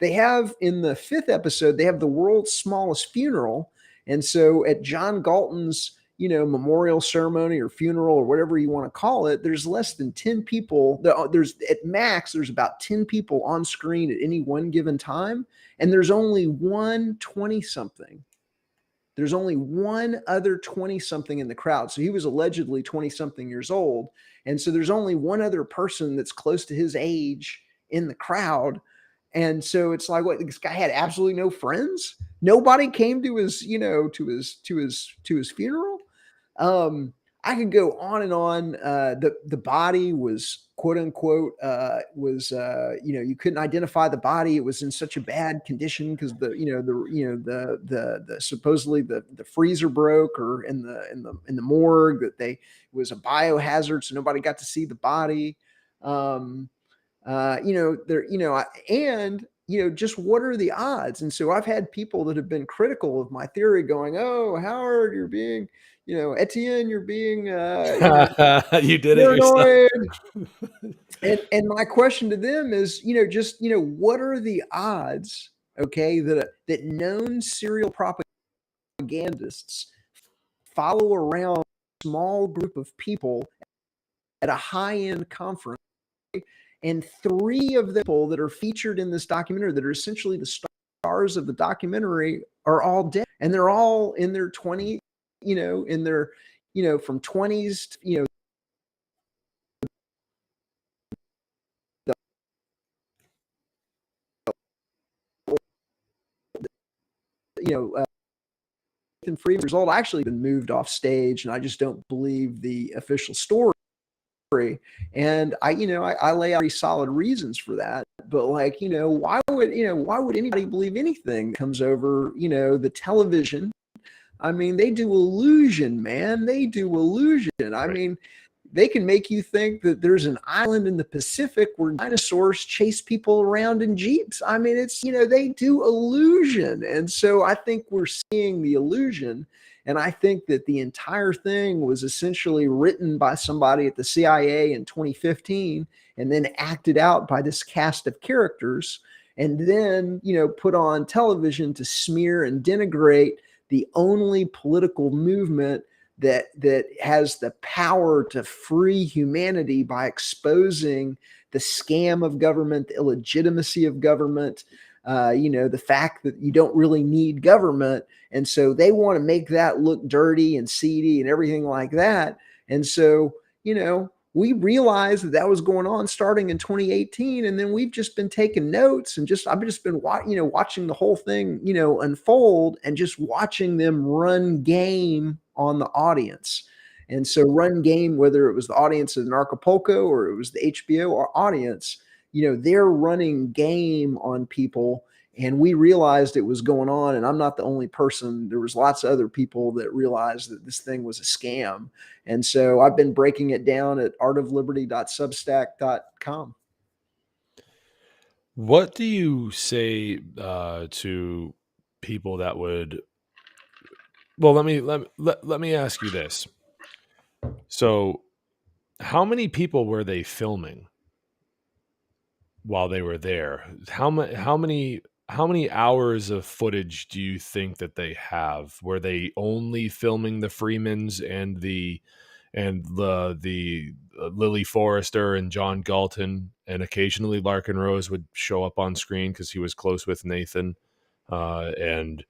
They have, in the 5th episode, they have the world's smallest funeral. And so at John Galton's memorial ceremony or funeral or whatever you want to call it, there's less than 10 people. There's about 10 people on screen at any one given time. And there's only one 20-something. There's only one other 20-something in the crowd. So he was allegedly 20-something years old. And so there's only one other person that's close to his age in the crowd. And so it's like, what, this guy had absolutely no friends? Nobody came to his, to his funeral. I could go on and on. The body was, quote unquote, you couldn't identify the body. It was in such a bad condition because the supposedly the freezer broke, or in the morgue, that it was a biohazard, so nobody got to see the body. Just what are the odds? And so I've had people that have been critical of my theory going, "Oh, Howard, you're being, Etienne, you're being, you did it yourself." and my question to them is, what are the odds, that known serial propagandists follow around a small group of people at a high-end conference, and 3 of the people that are featured in this documentary that are essentially the stars of the documentary are all dead, and they're all in their 20s, in their, from 20s to, Nathan Freeman's result actually been moved off stage, and I just don't believe the official story. And I lay out pretty solid reasons for that. But why would anybody believe anything that comes over, the television? I mean, they do illusion, man. They do illusion. I mean, they can make you think that there's an island in the Pacific where dinosaurs chase people around in Jeeps. I mean, it's, they do illusion. And so I think we're seeing the illusion. And I think that the entire thing was essentially written by somebody at the CIA in 2015 and then acted out by this cast of characters and then, put on television to smear and denigrate the only political movement that has the power to free humanity by exposing the scam of government, the illegitimacy of government, the fact that you don't really need government. And so they want to make that look dirty and seedy and everything like that. And so, we realized that was going on starting in 2018. And then we've just been taking notes and I've just been watching the whole thing, unfold and just watching them run game on the audience. And so run game, whether it was the audience of Acapulco or it was the HBO audience, they're running game on people. And we realized it was going on. And I'm not the only person. There was lots of other people that realized that this thing was a scam. And so I've been breaking it down at artofliberty.substack.com. What do you say to people that would? Well, let me ask you this. So, how many people were they filming while they were there? How many hours of footage do you think that they have? Were they only filming the Freemans and the Lily Forrester and John Galton, and occasionally Larkin Rose would show up on screen because he was close with Nathan, and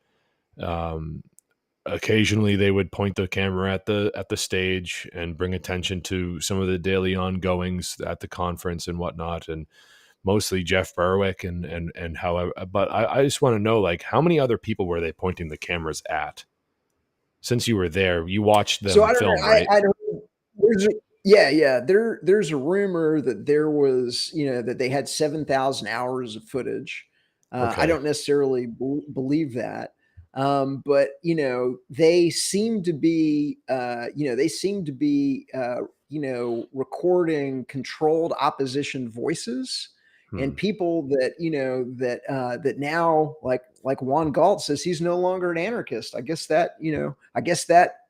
occasionally they would point the camera at the stage and bring attention to some of the daily ongoings at the conference and whatnot, and mostly Jeff Berwick and however. But I just want to know, how many other people were they pointing the cameras at? Since you were there, you watched them film, right? There's a rumor that there was, that they had 7,000 hours of footage. Okay. I don't necessarily believe that. But they seem to be, recording controlled opposition voices and people that, that now like Juan Galt says he's no longer an anarchist. I guess that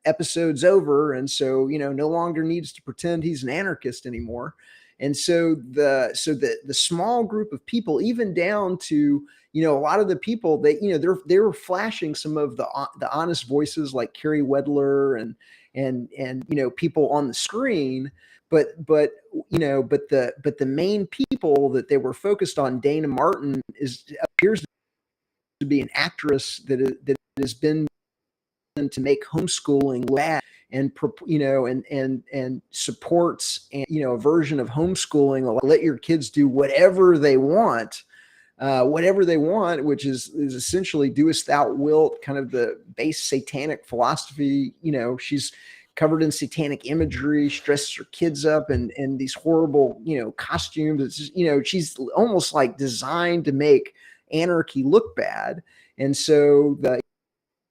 episode's over. And so, no longer needs to pretend he's an anarchist anymore. And so the small group of people, even down to, a lot of the people that, they were flashing some of the honest voices like Kerry Wedler and people on the screen. But the main people that they were focused on, Dana Martin appears to be an actress that has been to make homeschooling bad and supports a version of homeschooling, like let your kids do whatever they want, which is essentially doest thou wilt, kind of the base satanic philosophy. She's covered in satanic imagery. She dresses her kids up in these horrible, costumes. It's just, she's almost like designed to make anarchy look bad. And so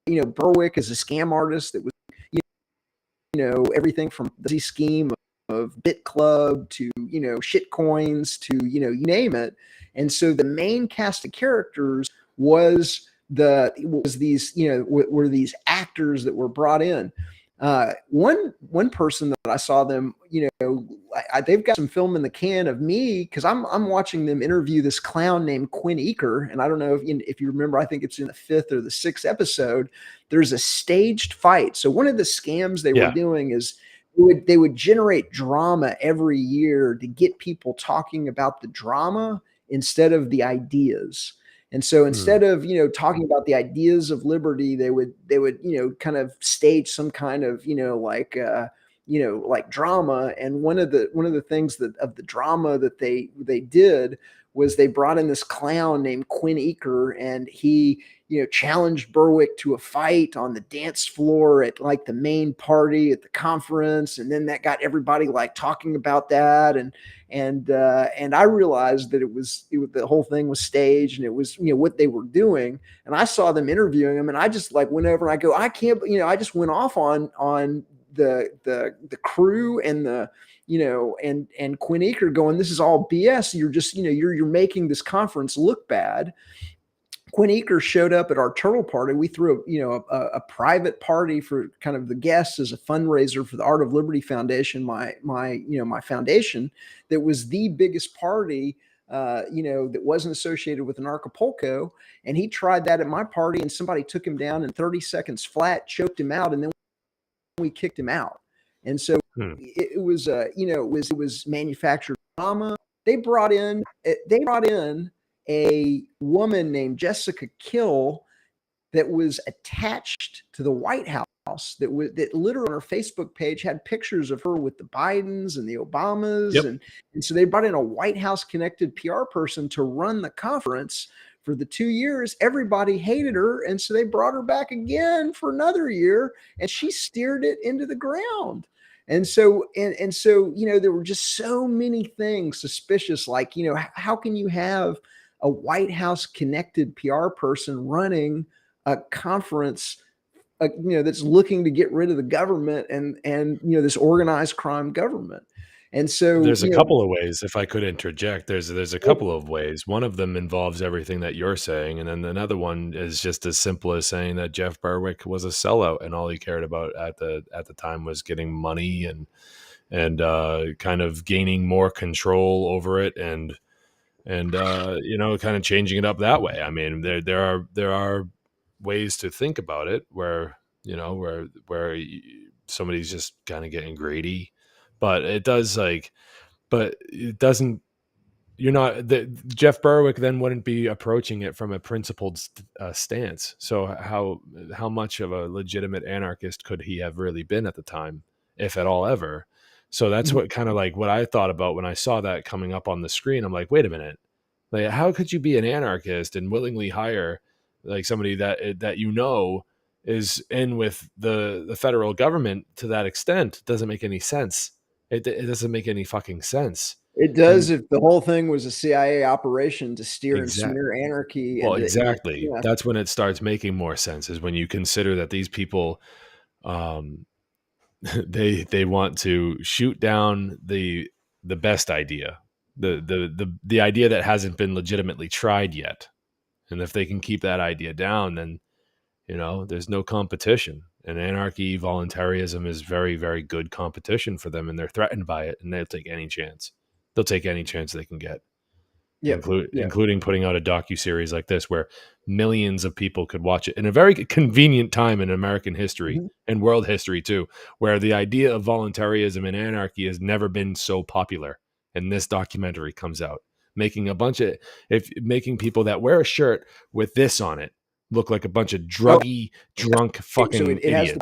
Berwick is a scam artist that was, everything from the scheme of BitClub to, shit coins to, you name it. And so the main cast of characters were these actors that were brought in. One person that I saw them, they've got some film in the can of me because I'm watching them interview this clown named Quinn Eaker, and I don't know if you remember. I think it's in the 5th or the 6th episode. There's a staged fight. So one of the scams they were doing is they would generate drama every year to get people talking about the drama instead of the ideas. And so instead of, talking about the ideas of liberty, they would, kind of stage some kind of, like drama. And one of the things of the drama that they did was they brought in this clown named Quinn Eaker, and he, challenged Berwick to a fight on the dance floor at like the main party at the conference. And then that got everybody like talking about that. And I realized that the whole thing was staged, and it was, what they were doing. And I saw them interviewing him, and I just like went over and I go, I can't, I just went off on the crew and the, and Quinn Eaker going, this is all BS. You're just, you're making this conference look bad. Quinn Eaker showed up at our turtle party. We threw a private party for kind of the guests as a fundraiser for the Art of Liberty Foundation, my foundation, that was the biggest party, that wasn't associated with Anarchapulco. And he tried that at my party, and somebody took him down in 30 seconds flat, choked him out, and then we kicked him out. And so it was manufactured drama. They brought in a woman named Jessica Kill that was attached to the White House, that literally on her Facebook page had pictures of her with the Bidens and the Obamas. And so they brought in a White House connected PR person to run the conference for the 2 years. Everybody hated her. And so they brought her back again for another year, and she steered it into the ground. And so, there were just so many things suspicious. Like, how can you have a White House connected PR person running a conference, that's looking to get rid of the government and this organized crime government? And so there's a couple of ways, if I could interject, there's a couple of ways. One of them involves everything that you're saying. And then another one is just as simple as saying that Jeff Berwick was a sellout, and all he cared about at the time was getting money and kind of gaining more control over it and kind of changing it up that way. I mean, there are ways to think about it where somebody's just kind of getting greedy, but it doesn't. Jeff Berwick then wouldn't be approaching it from a principled stance. So how much of a legitimate anarchist could he have really been at the time, if at all ever? So that's what kind of like what I thought about when I saw that coming up on the screen. I'm like, wait a minute, like how could you be an anarchist and willingly hire like somebody that is in with the federal government to that extent? It doesn't make any sense. It doesn't make any fucking sense. It does if the whole thing was a CIA operation to steer and smear anarchy. Well, exactly. Yeah. That's when it starts making more sense, is when you consider that these people, they want to shoot down the best idea, the idea that hasn't been legitimately tried yet. And if they can keep that idea down, then, there's no competition. And anarchy, voluntarism is very, very good competition for them, and they're threatened by it, and they'll take any chance. They'll take any chance they can get, including putting out a docuseries like this where millions of people could watch it in a very convenient time in American history and world history too, where the idea of voluntarism and anarchy has never been so popular. And this documentary comes out, making people that wear a shirt with this on it look like a bunch of drunk fucking idiots.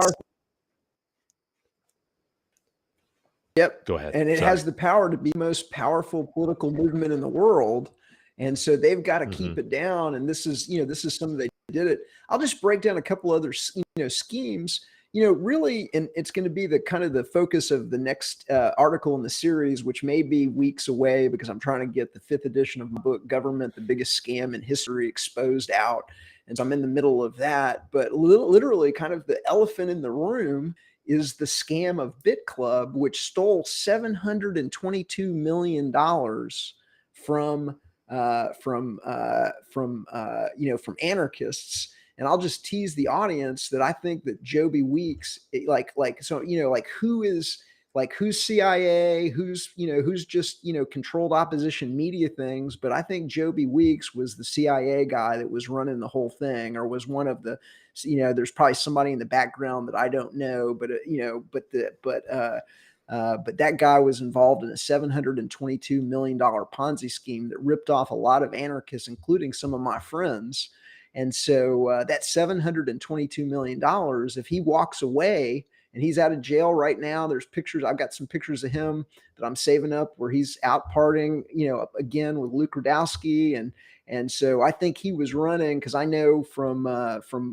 Yep. Go ahead. And it has the power to be the most powerful political movement in the world. And so they've got to keep it down. And this is some of they did it. I'll just break down a couple other, schemes, really, and it's going to be the kind of the focus of the next article in the series, which may be weeks away because I'm trying to get the 5th edition of my book, Government, the Biggest Scam in History, exposed out. And so I'm in the middle of that, but literally kind of the elephant in the room is the scam of BitClub, which stole $722 million from anarchists. And I'll just tease the audience that I think that Joby Weeks, who's CIA, who's just, controlled opposition media things. But I think Joby Weeks was the CIA guy that was running the whole thing, or was one of the, there's probably somebody in the background that I don't know, but, but that guy was involved in a $722 million Ponzi scheme that ripped off a lot of anarchists, including some of my friends. And so that $722 million, if he walks away, and he's out of jail right now, there's pictures. I've got some pictures of him that I'm saving up where he's out partying, again with Luke Rudkowski. And so I think he was running, because I know from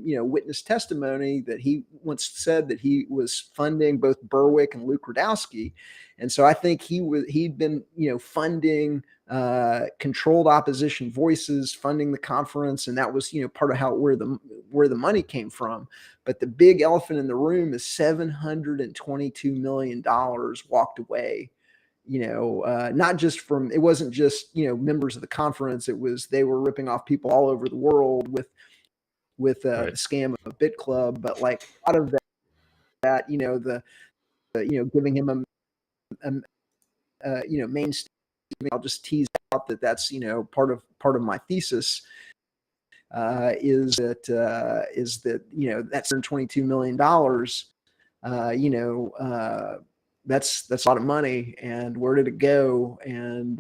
witness testimony that he once said that he was funding both Berwick and Luke Rudkowski. And so I think he'd been, funding controlled opposition voices, funding the conference. And that was, part of where the money came from. But the big elephant in the room is $722 million walked away. Not just from, it wasn't just, members of the conference. They were ripping off people all over the world with Right. the scam of BitClub. But like a lot of that, giving him a mainstay. I'll just tease out that that's, part of my thesis. Is that that $122 million, that's a lot of money, and where did it go? And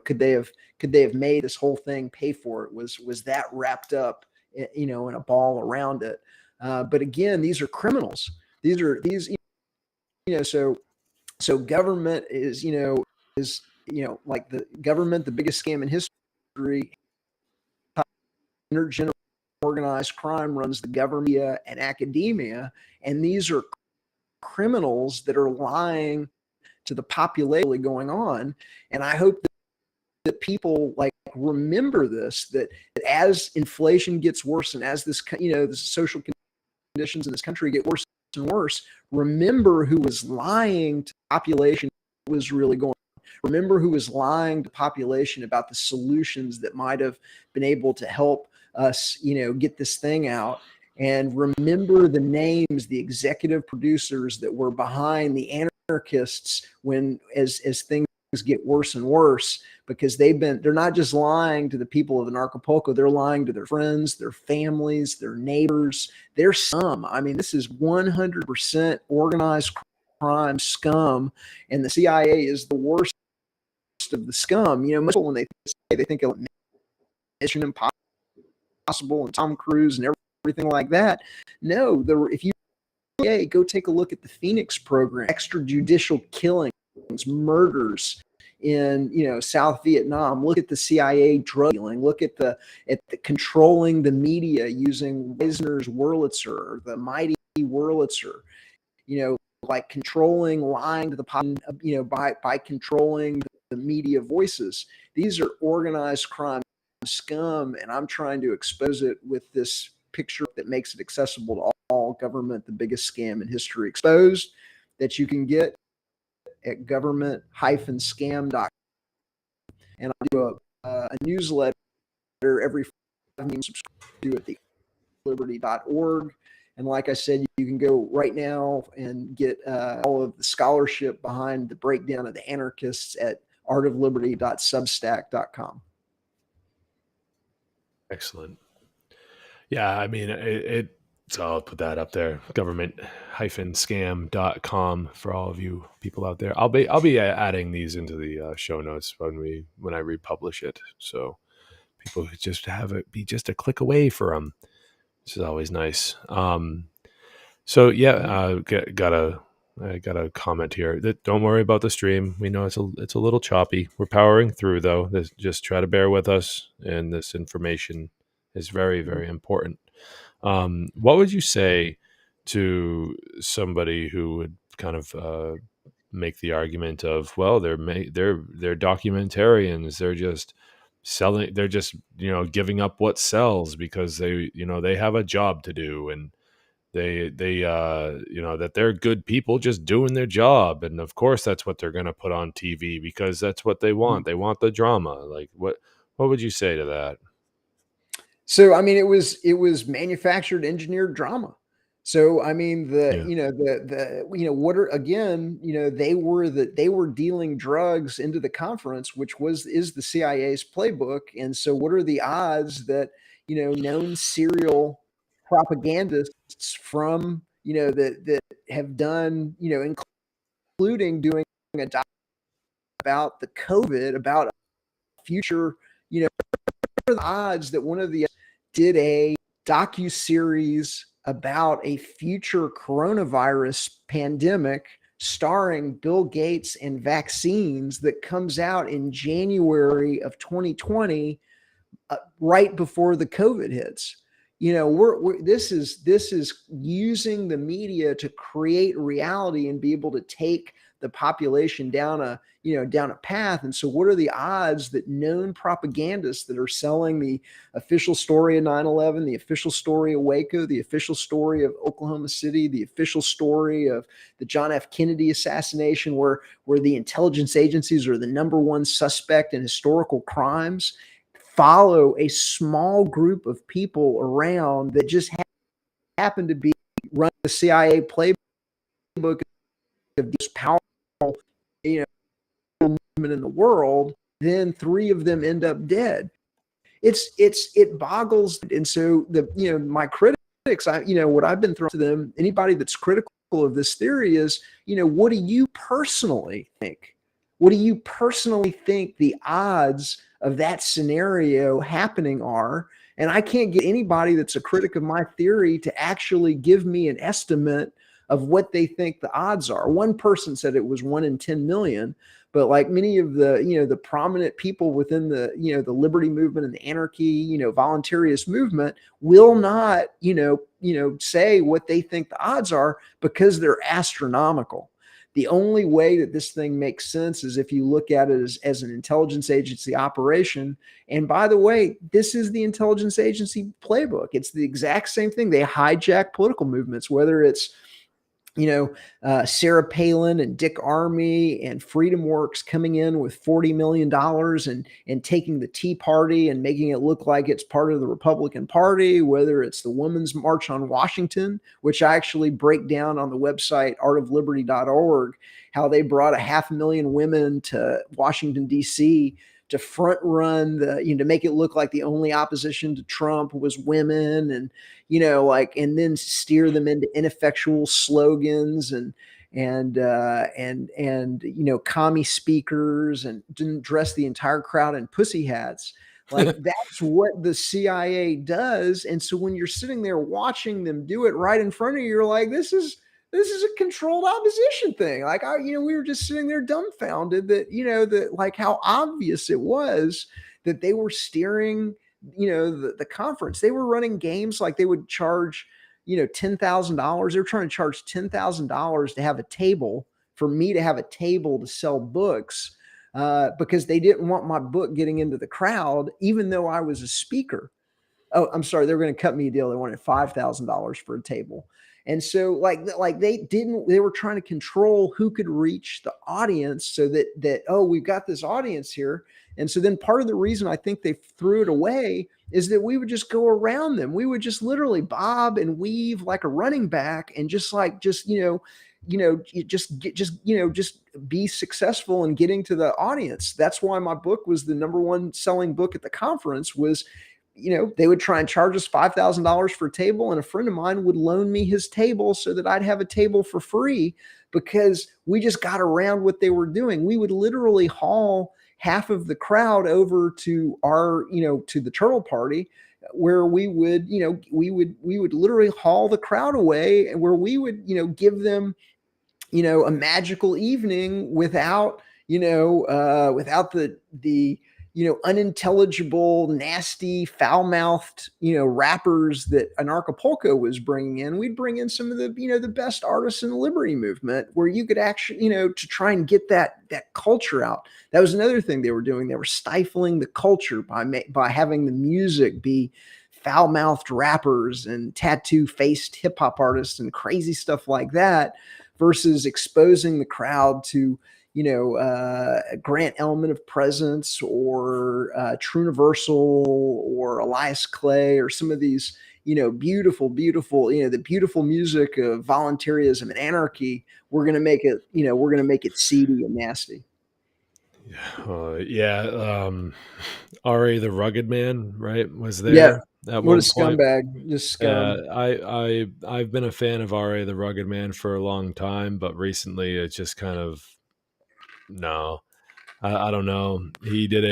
could they have made this whole thing pay for it? Was that wrapped up, in a ball around it? But again, these are criminals. So government is like the government, the biggest scam in history. Intergenerational organized crime runs the government and academia, and these are criminals that are lying to the population going on. And I hope that people remember this, that as inflation gets worse, and as this, the social conditions in this country get worse and worse, remember who was lying to the population was really going on. Remember who was lying to population about the solutions that might have been able to help us, get this thing out. And remember the names, the executive producers that were behind the anarchists as things get worse and worse, because they're not just lying to the people of Anarchapulco, they're lying to their friends, their families, their neighbors, their scum. I mean, this is 100% organized crime scum, and the CIA is the worst of the scum. Most people, when they think of Mission Impossible and Tom Cruise and everything like that. No, if you go take a look at the Phoenix program, extrajudicial killings, murders in South Vietnam. Look at the CIA drug dealing. Look at the controlling the media using Wisner's Wurlitzer, the mighty Wurlitzer. Like controlling, lying to the by controlling the media voices. These are organized crime scum, and I'm trying to expose it with this picture that makes it accessible to all. Government, the biggest scam in history exposed, that you can get at government-scam.com. And I do a newsletter every Friday. Subscribe to at theliberty.org. And like I said, you can go right now and get all of the scholarship behind the breakdown of the anarchists at artofliberty.substack.com. Excellent. Yeah, I mean, so I'll put that up there, government-scam.com for all of you people out there. I'll be adding these into the show notes when I republish it, so people could just have it be just a click away for them. This is always nice. So yeah, I got a comment here that don't worry about the stream. We know it's a little choppy. We're powering through though. Just try to bear with us, and this information is very, very important. What would you say to somebody who would kind of make the argument of, well, they're documentarians, they're just selling, they're just giving up what sells because they have a job to do, and they that they're good people just doing their job, and of course that's what they're going to put on TV because that's what they want. They want the drama. Like what would you say to that? So I mean, it was manufactured, engineered drama. So I mean, Yeah. what are, again, they were dealing drugs into the conference, which is the CIA's playbook. And so, what are the odds that known serial propagandists from that have done including doing a doc about the COVID, about a future, what are the odds that one of the did a docu-series about a future coronavirus pandemic starring Bill Gates and vaccines that comes out in January of 2020, right before the COVID hits? This is using the media to create reality and be able to take the population down a path. And so what are the odds that known propagandists that are selling the official story of 9/11, the official story of Waco, the official story of Oklahoma City, the official story of the John F. Kennedy assassination, where the intelligence agencies are the number one suspect in historical crimes, follow a small group of people around that just happen to be running the CIA playbook of this powerful, movement in the world? Then three of them end up dead. It boggles. And so my critics, what I've been throwing to them, anybody that's critical of this theory is, what do you personally think? What do you personally think the odds of that scenario happening are? And I can't get anybody that's a critic of my theory to actually give me an estimate of what they think the odds are. One person said it was 1 in 10 million, but like many of the prominent people within the liberty movement and the anarchy, voluntarist movement will not, say what they think the odds are, because they're astronomical. The only way that this thing makes sense is if you look at it as an intelligence agency operation. And by the way, this is the intelligence agency playbook. It's the exact same thing. They hijack political movements, whether it's Sarah Palin and Dick Armey and FreedomWorks coming in with $40 million and taking the Tea Party and making it look like it's part of the Republican Party, whether it's the Women's March on Washington, which I actually break down on the website artofliberty.org, how they brought 500,000 women to Washington, D.C. to front run to make it look like the only opposition to Trump was women, and and then steer them into ineffectual slogans and commie speakers, and didn't dress the entire crowd in pussy hats. Like that's what the CIA does. And so when you're sitting there watching them do it right in front of you, you're like, this is a controlled opposition thing. Like, we were just sitting there dumbfounded that, like how obvious it was that they were steering, the conference. They were running games like they would charge, $10,000. They were trying to charge $10,000 to have a table, for me to have a table to sell books, because they didn't want my book getting into the crowd, even though I was a speaker. Oh, I'm sorry. They were going to cut me a deal. They wanted $5,000 for a table. And so like they were trying to control who could reach the audience, so that, oh, we've got this audience here. And so then part of the reason I think they threw it away is that we would just go around them. We would just literally bob and weave like a running back, and just be successful in getting to the audience. That's why my book was the number one selling book at the conference. Was they would try and charge us $5,000 for a table, and a friend of mine would loan me his table so that I'd have a table for free, because we just got around what they were doing. We would literally haul half of the crowd over to our, to the Turtle Party, where we would literally haul the crowd away, and where we would, give them, a magical evening without the unintelligible, nasty, foul-mouthed, rappers that Anarchapulco was bringing in. We'd bring in some of the, the best artists in the liberty movement, where you could actually, to try and get that culture out. That was another thing they were doing. They were stifling the culture by having the music be foul-mouthed rappers and tattoo-faced hip-hop artists and crazy stuff like that, versus exposing the crowd to, Grant Elman of Presence, or True Universal, or Elias Clay, or some of these, beautiful, beautiful, the beautiful music of voluntarism and anarchy. We're going to make it, we're going to make it seedy and nasty. Ra the Rugged Man, right, was there Yeah. at What one a point. scumbag. Just scum. I've been a fan of Ra the Rugged Man for a long time, but recently it's just kind of no. I don't know. He did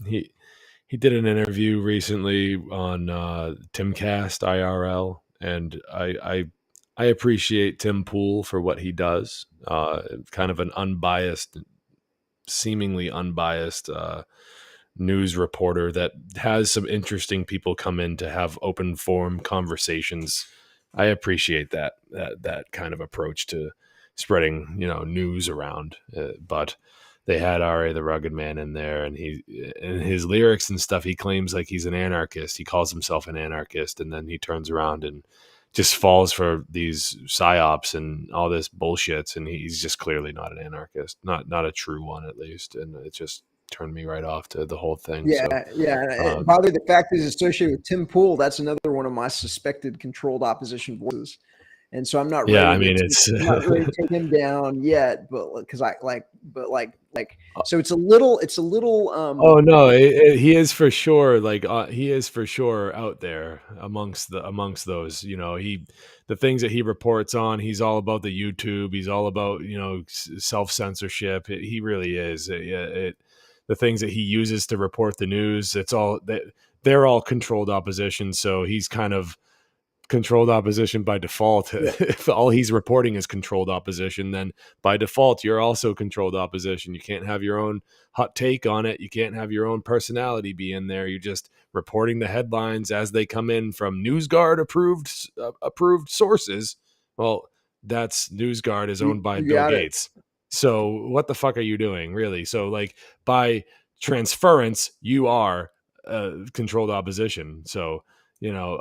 he did an interview recently on Timcast IRL, and I appreciate Tim Pool for what he does. Kind of an unbiased, seemingly unbiased news reporter that has some interesting people come in to have open forum conversations. I appreciate that kind of approach to spreading news around. But they had Ra the Rugged Man in there, and he in his lyrics and stuff, he claims like he's an anarchist. He calls himself an anarchist, and then he turns around and just falls for these psyops and all this bullshit, and he's just clearly not an anarchist, not a true one at least, and it just turned me right off to the whole thing. Yeah, so, yeah. By the way, the fact that he's associated with Tim Pool, that's another one of my suspected controlled opposition voices. And so I'm not ready. Yeah, I mean, I'm not ready to take him down yet, but because so it's a little. Oh no, he is for sure. He is for sure out there amongst those. The things that he reports on. He's all about the YouTube. He's all about self censorship. He really is. The things that he uses to report the news. They're all controlled opposition. So he's kind of controlled opposition by default. Yeah. If all he's reporting is controlled opposition, then by default you're also controlled opposition. You can't have your own hot take on it. You can't have your own personality be in there. You're just reporting the headlines as they come in from NewsGuard approved sources. Well, that's NewsGuard is owned by Bill Gates. So what the fuck are you doing, really? So by transference, you are controlled opposition. So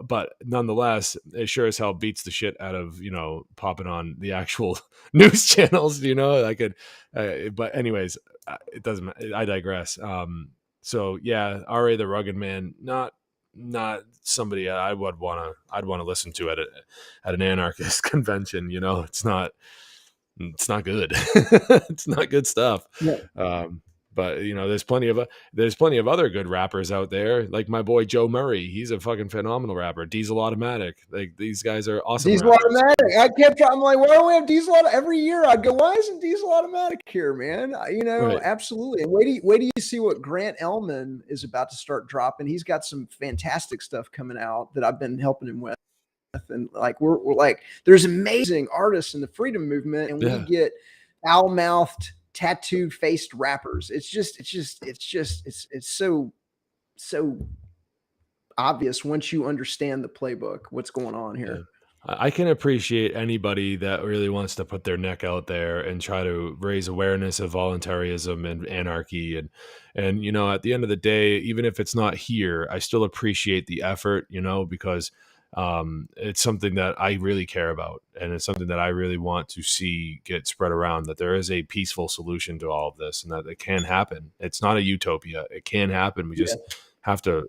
but nonetheless, it sure as hell beats the shit out of, popping on the actual news channels, but anyways, it doesn't matter. I digress. So yeah, Ra the Rugged Man, not somebody I'd want to listen to at an anarchist convention. It's not good. It's not good stuff. Yeah. But there's plenty of other good rappers out there, like my boy Joe Murray. He's a fucking phenomenal rapper. Diesel Automatic, like these guys are awesome. Diesel rappers. Automatic. I'm like, why don't we have Diesel Automatic every year? I'd go, why isn't Diesel Automatic here, man? Right. Absolutely. And wait do you see what Grant Elman is about to start dropping. He's got some fantastic stuff coming out that I've been helping him with. And we're like, there's amazing artists in the freedom movement, and we get foul-mouthed, tattooed faced rappers. It's so obvious once you understand the playbook, what's going on here. I can appreciate anybody that really wants to put their neck out there and try to raise awareness of voluntarism and anarchy. And at the end of the day, even if it's not here, I still appreciate the effort, because it's something that I really care about, and it's something that I really want to see get spread around, that there is a peaceful solution to all of this, and that it can happen. It's not a utopia. It can happen. We just have to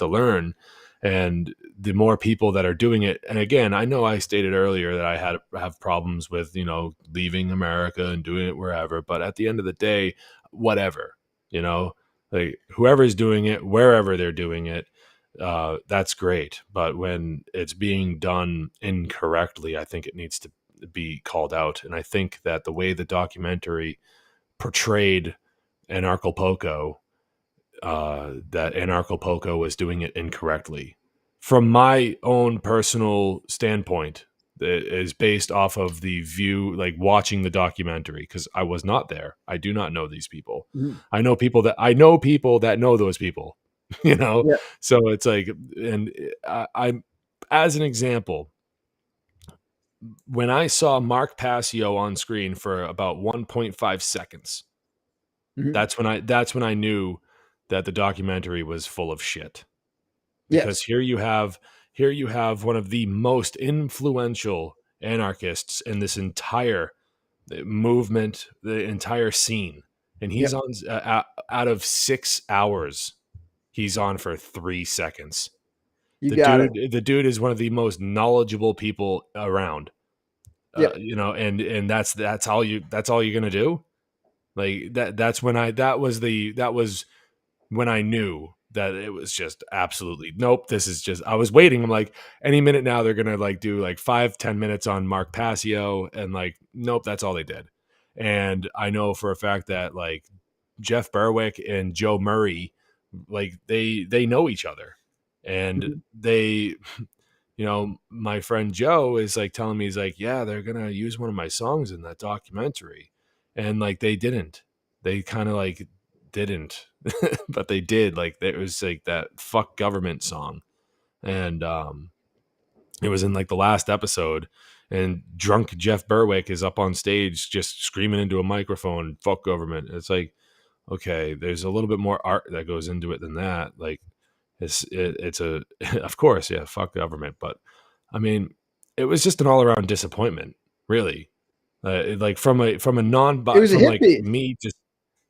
learn. And the more people that are doing it, and again, I know I stated earlier that I have problems with, leaving America and doing it wherever, but at the end of the day, whatever, whoever's doing it, wherever they're doing it, that's great. But when it's being done incorrectly, I think it needs to be called out. And I think that the way the documentary portrayed Anarchapulco, that Anarchapulco was doing it incorrectly. From my own personal standpoint, it is based off of the view, watching the documentary, because I was not there. I do not know these people. Mm-hmm. I know people that know those people. So it's and I'm, as an example, when I saw Mark Passio on screen for about 1.5 seconds, mm-hmm. that's when I knew that the documentary was full of shit. Because here you have one of the most influential anarchists in this entire the movement, the entire scene, and he's Yep. on out of 6 hours, he's on for 3 seconds. You got it. The dude is one of the most knowledgeable people around. Yep. You know, and that's all you're gonna do. Like that was when I knew that it was just absolutely nope. This is just, I was waiting. I'm like, any minute now they're gonna like do like 5-10 minutes on Mark Passio, and like nope, that's all they did. And I know for a fact that like Jeff Berwick and Joe Murray, like they know each other, and Mhm. they, you know, my friend Joe is like telling me, he's like, yeah, they're gonna use one of my songs in that documentary, and like they didn't, they kind of like didn't, but they did. Like it was like that "fuck government" song, and it was in like the last episode, and drunk Jeff Berwick is up on stage just screaming into a microphone, "Fuck government." It's like, okay, there's a little bit more art that goes into it than that. Like it's a of course, yeah, fuck government, but I mean, it was just an all around disappointment, really. Like from a non It was a from hit like piece. me just,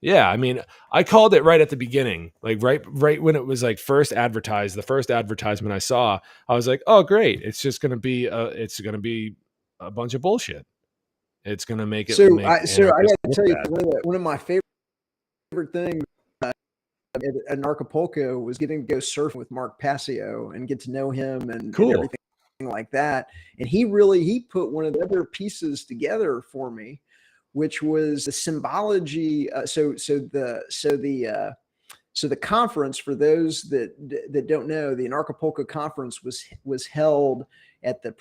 yeah, I mean, I called it right at the beginning, like right when it was like first advertised, the first advertisement I saw, I was like, oh great, it's just gonna be a bunch of bullshit. It's gonna make it So make I got anarchists to look tell you, bad. one of my favorite things at Acapulco was getting to go surfing with Mark Passio and get to know him and Cool. everything like that. And he put one of the other pieces together for me, which was the symbology. So the conference, for those that don't know, the Anarchapulco conference was held at the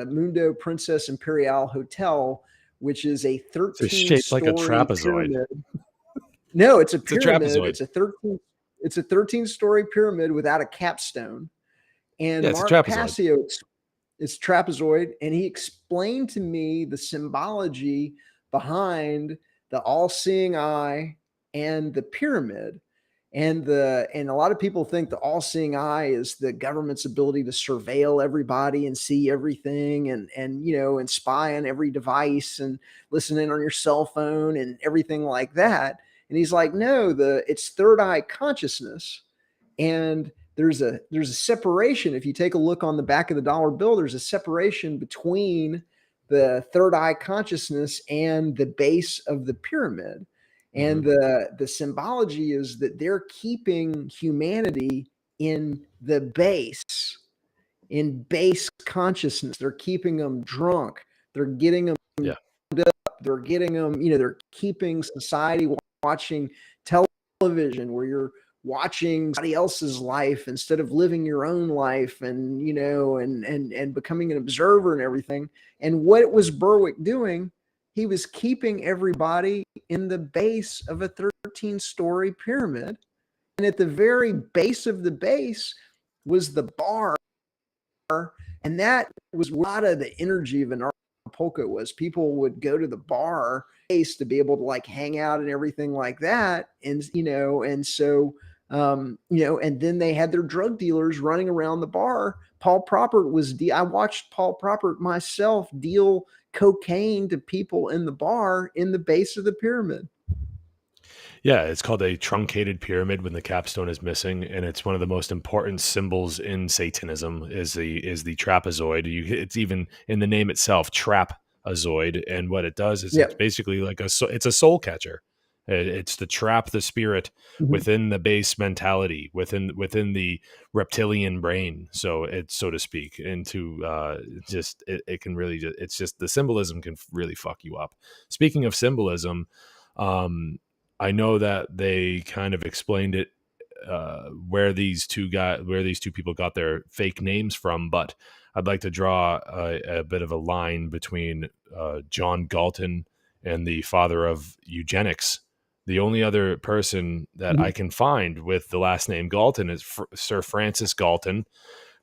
Mundo Princess Imperial Hotel, which is a It's shaped like a 13-story trapezoid. pyramid. No, it's a It's a pyramid. trapezoid. It's a 13-story pyramid without a capstone. And Yeah, it's a Mark trapezoid. Passio, it's trapezoid, and he explained to me the symbology behind the all-seeing eye and the pyramid. And a lot of people think the all-seeing eye is the government's ability to surveil everybody and see everything, and you know, and spy on every device and listen in on your cell phone and everything like that. And he's like, no, it's third eye consciousness. And there's a separation. If you take a look on the back of the dollar bill, there's a separation between the third eye consciousness and the base of the pyramid. And the symbology is that they're keeping humanity in the base, in base consciousness. They're keeping them drunk. They're getting them Yeah. up. They're getting them, you know, they're keeping society watching television, where you're watching somebody else's life instead of living your own life, and you know, and becoming an observer and everything. And what was Berwick doing? He was keeping everybody in the base of a 13-story pyramid. And at the very base of the base was the bar. And that was a lot of the energy of Anarchapulco was. People would go to the bar to be able to like hang out and everything like that. And, you know, and so, you know, and then they had their drug dealers running around the bar. Paul Propert I watched Paul Propert myself deal cocaine to people in the bar in the base of the pyramid. Yeah, it's called a truncated pyramid when the capstone is missing, and it's one of the most important symbols in Satanism is the trapezoid. It's even in the name itself, trapezoid, and what it does is it's basically like it's a soul catcher. It's to trap the spirit within the base mentality, within the reptilian brain, so to speak, into it can really just, it's just the symbolism can really fuck you up. Speaking of symbolism, I know that they kind of explained it, where these two people got their fake names from, but I'd like to draw a bit of a line between John Galton and the father of eugenics. The only other person that I can find with the last name Galton is Sir Francis Galton,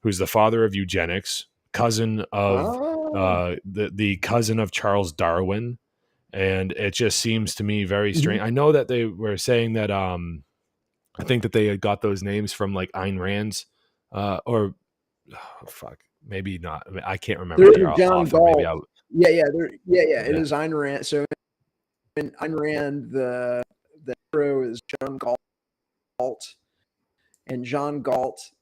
who's the father of eugenics, cousin of the cousin of Charles Darwin. And it just seems to me very strange. I know that they were saying that I think that they had got those names from like Ayn Rand's maybe not. I mean, I can't remember. John Galt. It Yeah. is Ayn Rand. So in Ayn Rand, the hero is John Galt, and John Galt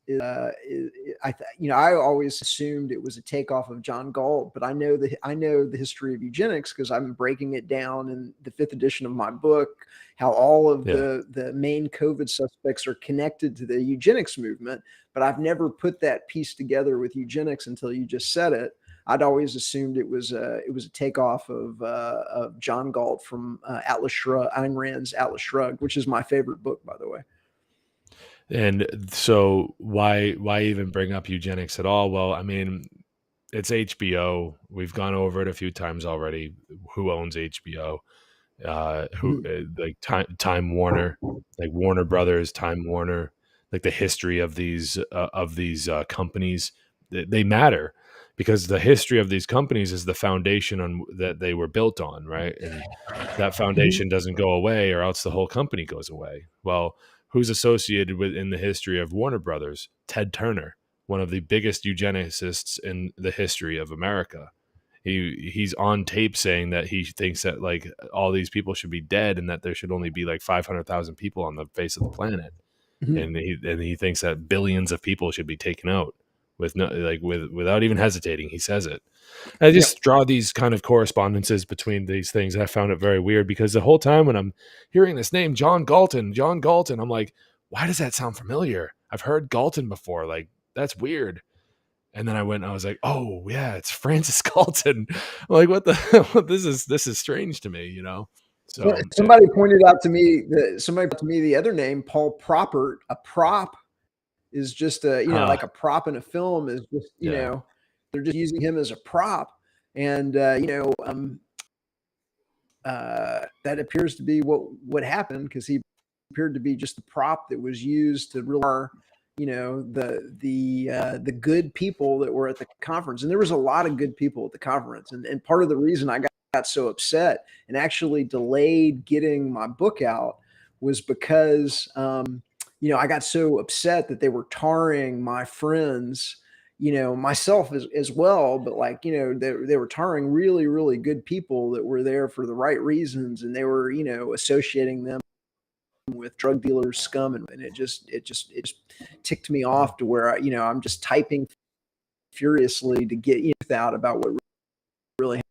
I always assumed it was a takeoff of John Galt, but I know the history of eugenics because I'm breaking it down in the 5th edition of my book, how all of Yeah. the main COVID suspects are connected to the eugenics movement, but I've never put that piece together with eugenics until you just said it. I'd always assumed it was a takeoff of John Galt from Atlas Shrugged, Ayn Rand's Atlas Shrugged, which is my favorite book, by the way. And so why even bring up eugenics at all? Well, I mean, it's HBO. We've gone over it a few times already. Who owns HBO? Who like Time Warner, like Warner Brothers, Time Warner, like the history of these companies, they matter because the history of these companies is the foundation on that they were built on, right? And that foundation doesn't go away, or else the whole company goes away. Well, who's associated with in the history of Warner Brothers? Ted Turner, one of the biggest eugenicists in the history of America. He's on tape saying that he thinks that like all these people should be dead and that there should only be like 500,000 people on the face of the planet. And he thinks that billions of people should be taken out without even hesitating. He says it. I just draw these kind of correspondences between these things. I found it very weird because the whole time when I'm hearing this name, John Galton, I'm like, why does that sound familiar? I've heard Galton before. Like, that's weird. And then I was like, oh yeah, it's Francis Galton. I'm like, what the, this is strange to me, you know? So somebody pointed out to me the other name, Paul Propert. A prop is just like a prop in a film is just, they're just using him as a prop. And, that appears to be what happened because he appeared to be just the prop that was used to really, the good people that were at the conference. And there was a lot of good people at the conference. And part of the reason I got so upset and actually delayed getting my book out was because, I got so upset that they were tarring my friends, myself as well, but like, they were tarring really, really good people that were there for the right reasons. And they were, associating them with drug dealers, scum, and it just ticked me off to where I'm just typing furiously to get out about what really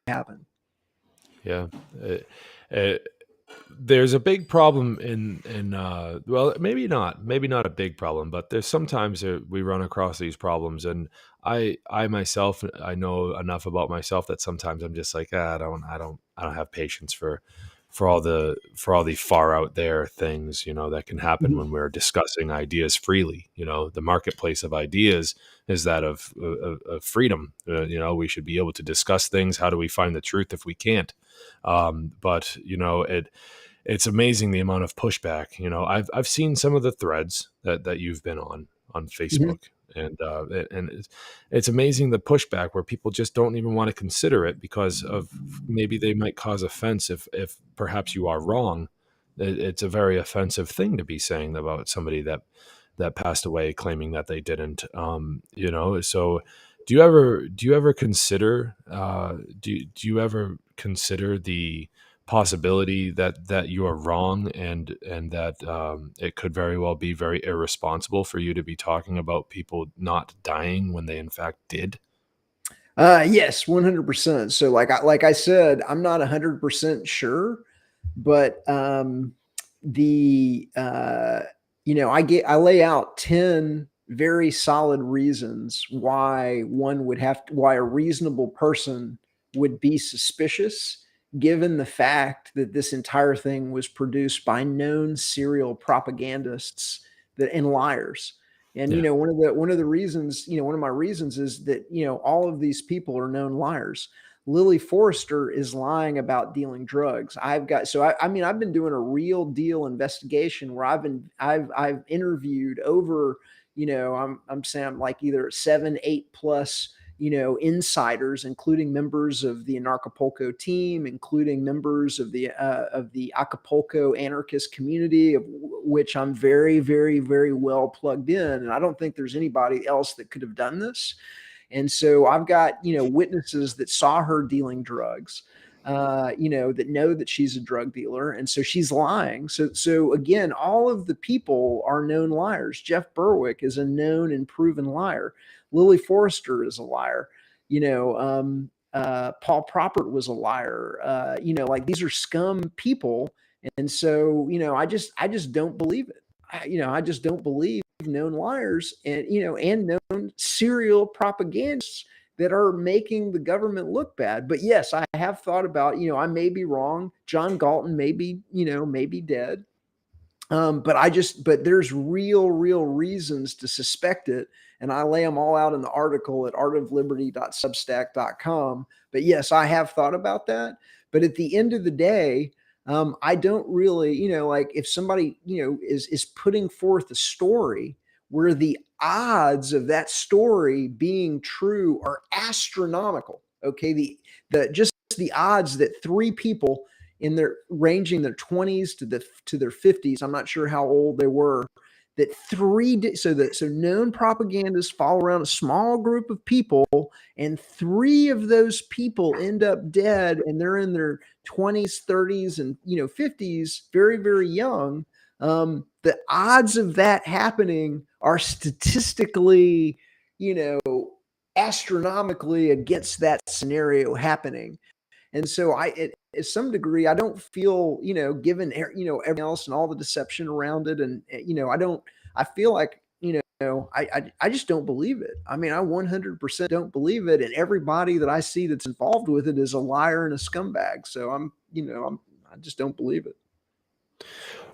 happened. Yeah, there's a big problem in well, maybe not a big problem, but there's sometimes we run across these problems, and I myself, I know enough about myself that sometimes I'm just like, I don't have patience for all the far out there things, that can happen when we're discussing ideas freely. The marketplace of ideas is that of freedom. We should be able to discuss things. How do we find the truth if we can't? But it's amazing the amount of pushback. I've seen some of the threads that you've been on Facebook. And it's amazing the pushback where people just don't even want to consider it because of maybe they might cause offense if perhaps you are wrong. It's a very offensive thing to be saying about somebody that passed away, claiming that they didn't. So do you ever consider do you ever consider the possibility that you are wrong and that it could very well be very irresponsible for you to be talking about people not dying when they in fact did? Yes, 100%. So like I said, I'm not 100% sure, but I lay out 10 very solid reasons why why a reasonable person would be suspicious, given the fact that this entire thing was produced by known serial propagandists and liars. And one of the reasons, one of my reasons is that all of these people are known liars. Lily Forrester is lying about dealing drugs. I've been doing a real deal investigation where I've interviewed over, I'm saying like either 7, 8 plus insiders, including members of the Anarchapulco team, including members of the Acapulco anarchist community, of which I'm very, very, very well plugged in. And I don't think there's anybody else that could have done this. And so I've got, witnesses that saw her dealing drugs, that know that she's a drug dealer. And so she's lying. So again, all of the people are known liars. Jeff Berwick is a known and proven liar. Lily Forrester is a liar. Paul Propert was a liar. Like these are scum people. And so, I just don't believe it. I just don't believe known liars and known serial propagandists that are making the government look bad. But yes, I have thought about, I may be wrong. John Galton may be dead. But there's real reasons to suspect it. And I lay them all out in the article at artofliberty.substack.com. But yes, I have thought about that. But at the end of the day, I don't really, like if somebody, is putting forth a story where the odds of that story being true are astronomical. Okay. The odds that three people ranging their 20s to their 50s, I'm not sure how old they were, that so known propagandists follow around a small group of people, and three of those people end up dead, and they're in their 20s, 30s, and 50s, very, very young. The odds of that happening are statistically, astronomically against that scenario happening. And so to some degree, I don't feel, given, everything else and all the deception around it. And, I feel like, I just don't believe it. I mean, I 100% don't believe it. And everybody that I see that's involved with it is a liar and a scumbag. So I just don't believe it.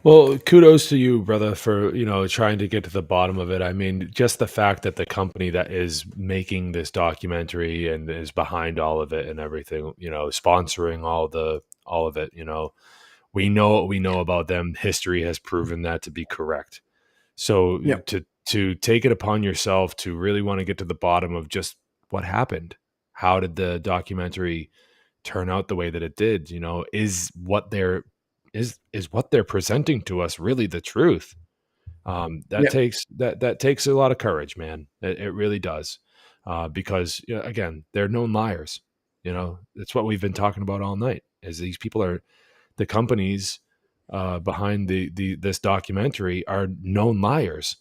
Well, kudos to you, brother, for, trying to get to the bottom of it. I mean, just the fact that the company that is making this documentary and is behind all of it and everything, sponsoring all of it, we know what we know about them. History has proven that to be correct. So to take it upon yourself to really want to get to the bottom of just what happened, how did the documentary turn out the way that it did? Is what they're presenting to us really the truth? That takes a lot of courage, man. It really does, because again, they're known liars. It's what we've been talking about all night. Is these people are the companies behind this documentary are known liars,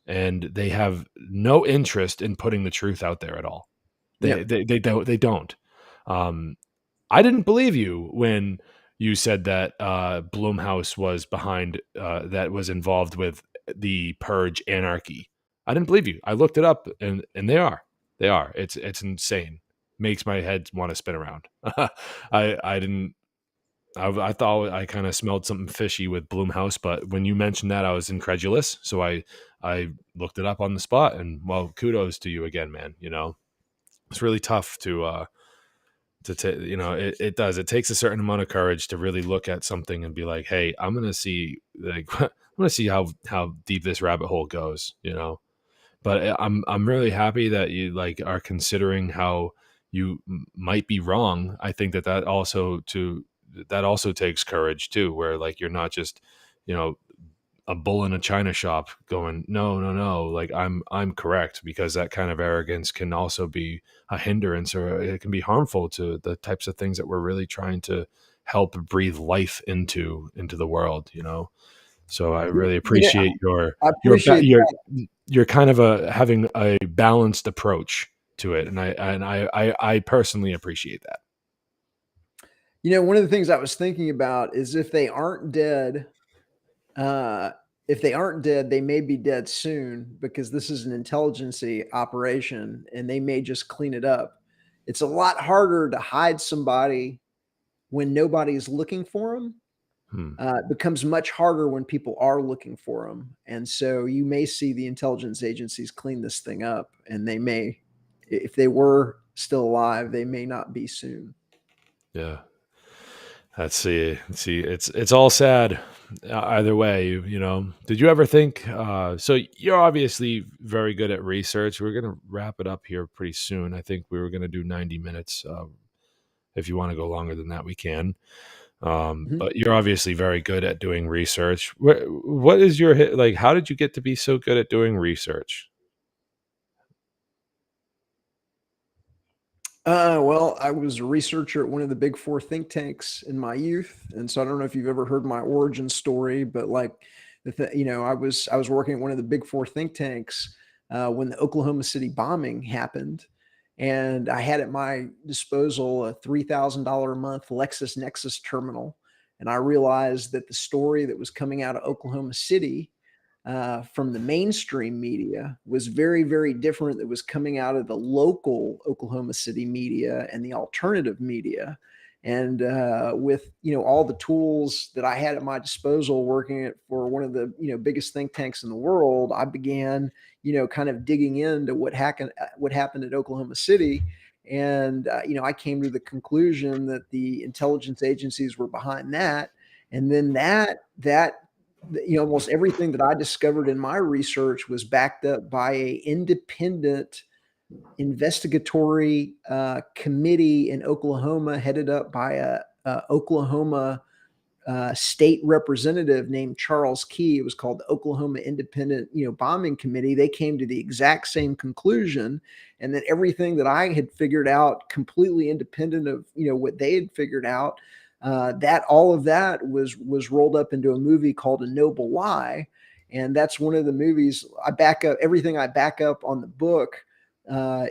and they have no interest in putting the truth out there at all. They don't. I didn't believe you when you said that Blumhouse was behind, that was involved with the Purge anarchy. I didn't believe you. I looked it up, and they are. It's insane. Makes my head want to spin around. I didn't. I thought I kind of smelled something fishy with Blumhouse, but when you mentioned that, I was incredulous. So I looked it up on the spot, and well, kudos to you again, man. It's really tough to it does. It takes a certain amount of courage to really look at something and be like, hey, I'm going to see how deep this rabbit hole goes, but I'm really happy that you are considering how you might be wrong. I think that also takes courage too, where you're not just, a bull in a china shop going, no, I'm correct, because that kind of arrogance can also be a hindrance, or it can be harmful to the types of things that we're really trying to help breathe life into the world, So I really appreciate your kind of having a balanced approach to it. And I personally appreciate that. One of the things I was thinking about is if they aren't dead, they may be dead soon, because this is an intelligence operation and they may just clean it up. It's a lot harder to hide somebody when nobody's looking for them. It becomes much harder when people are looking for them. And so you may see the intelligence agencies clean this thing up, and they may, if they were still alive, they may not be soon. Yeah. Let's see. It's all sad either way, Did you ever think, so you're obviously very good at research. We're going to wrap it up here pretty soon. I think we were going to do 90 minutes. If you want to go longer than that, we can. But you're obviously very good at doing research. What is your, how did you get to be so good at doing research? Well, I was a researcher at one of the big four think tanks in my youth, and so I don't know if you've ever heard my origin story, but like, I was working at one of the big four think tanks when the Oklahoma City bombing happened, and I had at my disposal a $3,000 a month LexisNexis terminal, and I realized that the story that was coming out of Oklahoma City from the mainstream media was very, very different that was coming out of the local Oklahoma City media and the alternative media. And with all the tools that I had at my disposal, working for one of the biggest think tanks in the world, I began kind of digging into what happened at Oklahoma City. And I came to the conclusion that the intelligence agencies were behind that, and then that almost everything that I discovered in my research was backed up by a independent investigatory committee in Oklahoma, headed up by a Oklahoma state representative named Charles Key. It was called the Oklahoma Independent, Bombing Committee. They came to the exact same conclusion, and that everything that I had figured out, completely independent of what they had figured out, that all of that was rolled up into a movie called A Noble Lie. And that's one of the movies I back up. Everything I back up on the book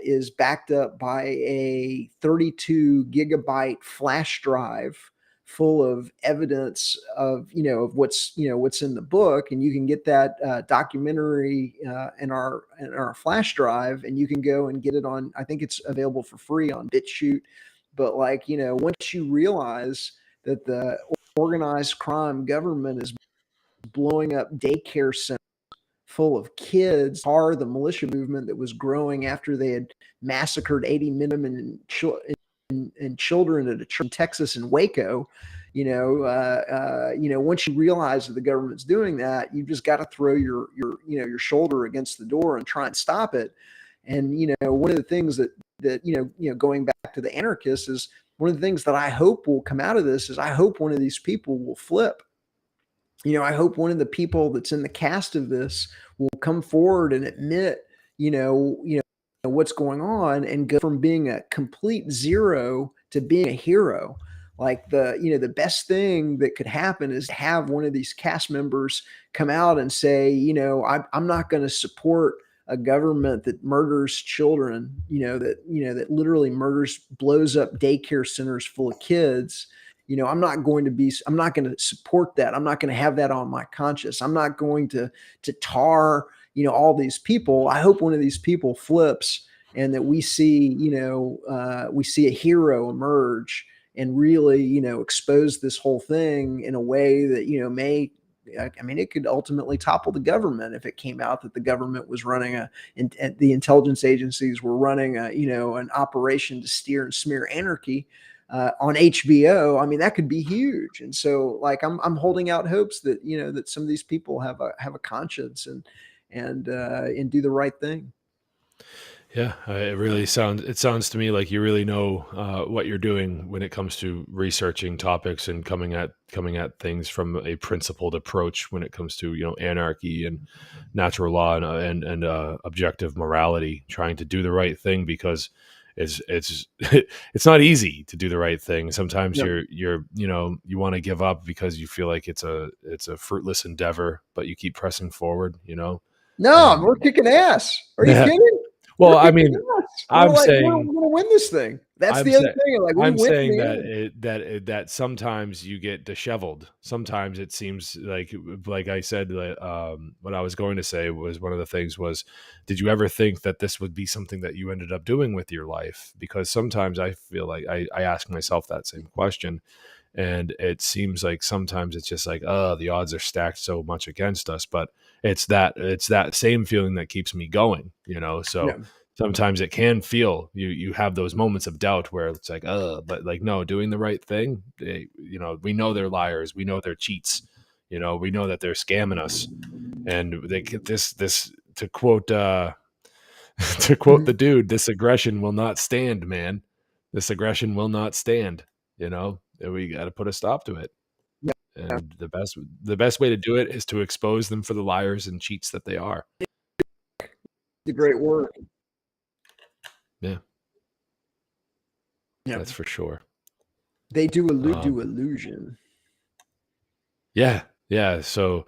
is backed up by a 32 gigabyte flash drive full of evidence of of what's in the book. And you can get that documentary in our flash drive, and you can go and get it on, I think it's available for free on BitChute. But once you realize that the organized crime government is blowing up daycare centers full of kids, are the militia movement that was growing after they had massacred 80 women and children at a church in Texas and Waco. Once you realize that the government's doing that, you've just got to throw your shoulder against the door and try and stop it. And one of the things that going back to the anarchists, is one of the things that I hope will come out of this is I hope one of these people will flip. I hope one of the people that's in the cast of this will come forward and admit, what's going on, and go from being a complete zero to being a hero. Like the best thing that could happen is to have one of these cast members come out and say, I'm not going to support a government that murders children, that literally blows up daycare centers full of kids. I'm not going to support that. I'm not going to have that on my conscience. I'm not going to tar, all these people. I hope one of these people flips, and that we see a hero emerge and really, expose this whole thing in a way that, it could ultimately topple the government if it came out that the government was running the intelligence agencies were running an operation to steer and smear anarchy on HBO. I mean, that could be huge. And so, I'm holding out hopes that that some of these people have a conscience and do the right thing. Yeah, it sounds to me like you really know what you're doing when it comes to researching topics and coming at things from a principled approach when it comes to anarchy and natural law and objective morality, trying to do the right thing, because it's it's not easy to do the right thing. Sometimes Yep. you want to give up because you feel like it's a fruitless endeavor, but you keep pressing forward. No, And we're kicking ass. Are you yeah. kidding? Well, We're I kicking mean, ass. I'm We're saying going to win this thing. That's I'm the other saying thing. Like, we I'm win saying the that that sometimes you get disheveled. Sometimes it seems like I said, what I was going to say was, one of the things was, did you ever think that this would be something that you ended up doing with your life? Because sometimes I feel like I ask myself that same question, and it seems like sometimes it's just like, oh, the odds are stacked so much against us. But it's that same feeling that keeps me going, so Yeah. sometimes it can feel, you have those moments of doubt where it's like, but no, doing the right thing, we know they're liars, we know they're cheats, we know that they're scamming us, and they get this to quote to quote the dude, this aggression will not stand, man. This aggression will not stand, and we got to put a stop to it. Yeah. And the best way to do it is to expose them for the liars and cheats that they are. The great work. Yeah. Yeah. That's for sure. They do do illusion. Yeah. Yeah. So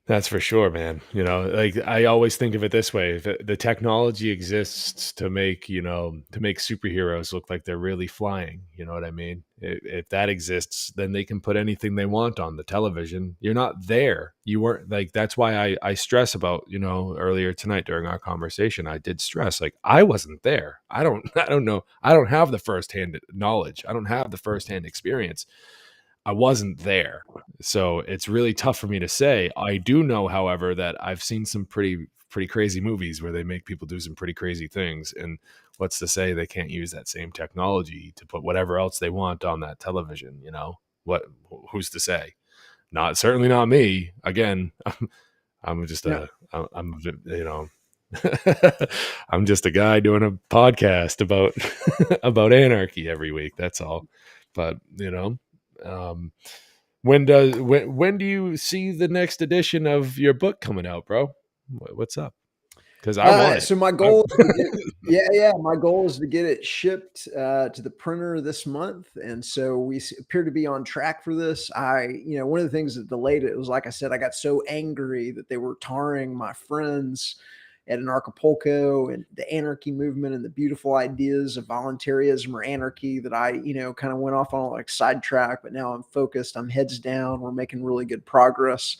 that's for sure, man. You know, like I always think of it this way: the technology exists to make, to make superheroes look like they're really flying. You know what I mean? If that exists, then they can put anything they want on the television. You're not there. You weren't like. That's why I stress about, earlier tonight during our conversation, I did stress like I wasn't there. I don't know. I don't have the firsthand knowledge. I don't have the firsthand experience. I wasn't there. So it's really tough for me to say. I do know, however, that I've seen some pretty crazy movies where they make people do some pretty crazy things. And what's to say they can't use that same technology to put whatever else they want on that television, who's to say? Certainly not me. Again, I'm just I'm I'm just a guy doing a podcast about about anarchy every week. That's all. But, when do you see the next edition of your book coming out, bro? What's up? Because I want it. So my goal is to get, my goal is to get it shipped to the printer this month, and so we appear to be on track for this. One of the things that delayed it was, like I said, I got so angry that they were tarring my friends at Anarchapulco and the anarchy movement and the beautiful ideas of voluntarism or anarchy that I, kind of went off on like sidetrack, but now I'm focused. I'm heads down. We're making really good progress.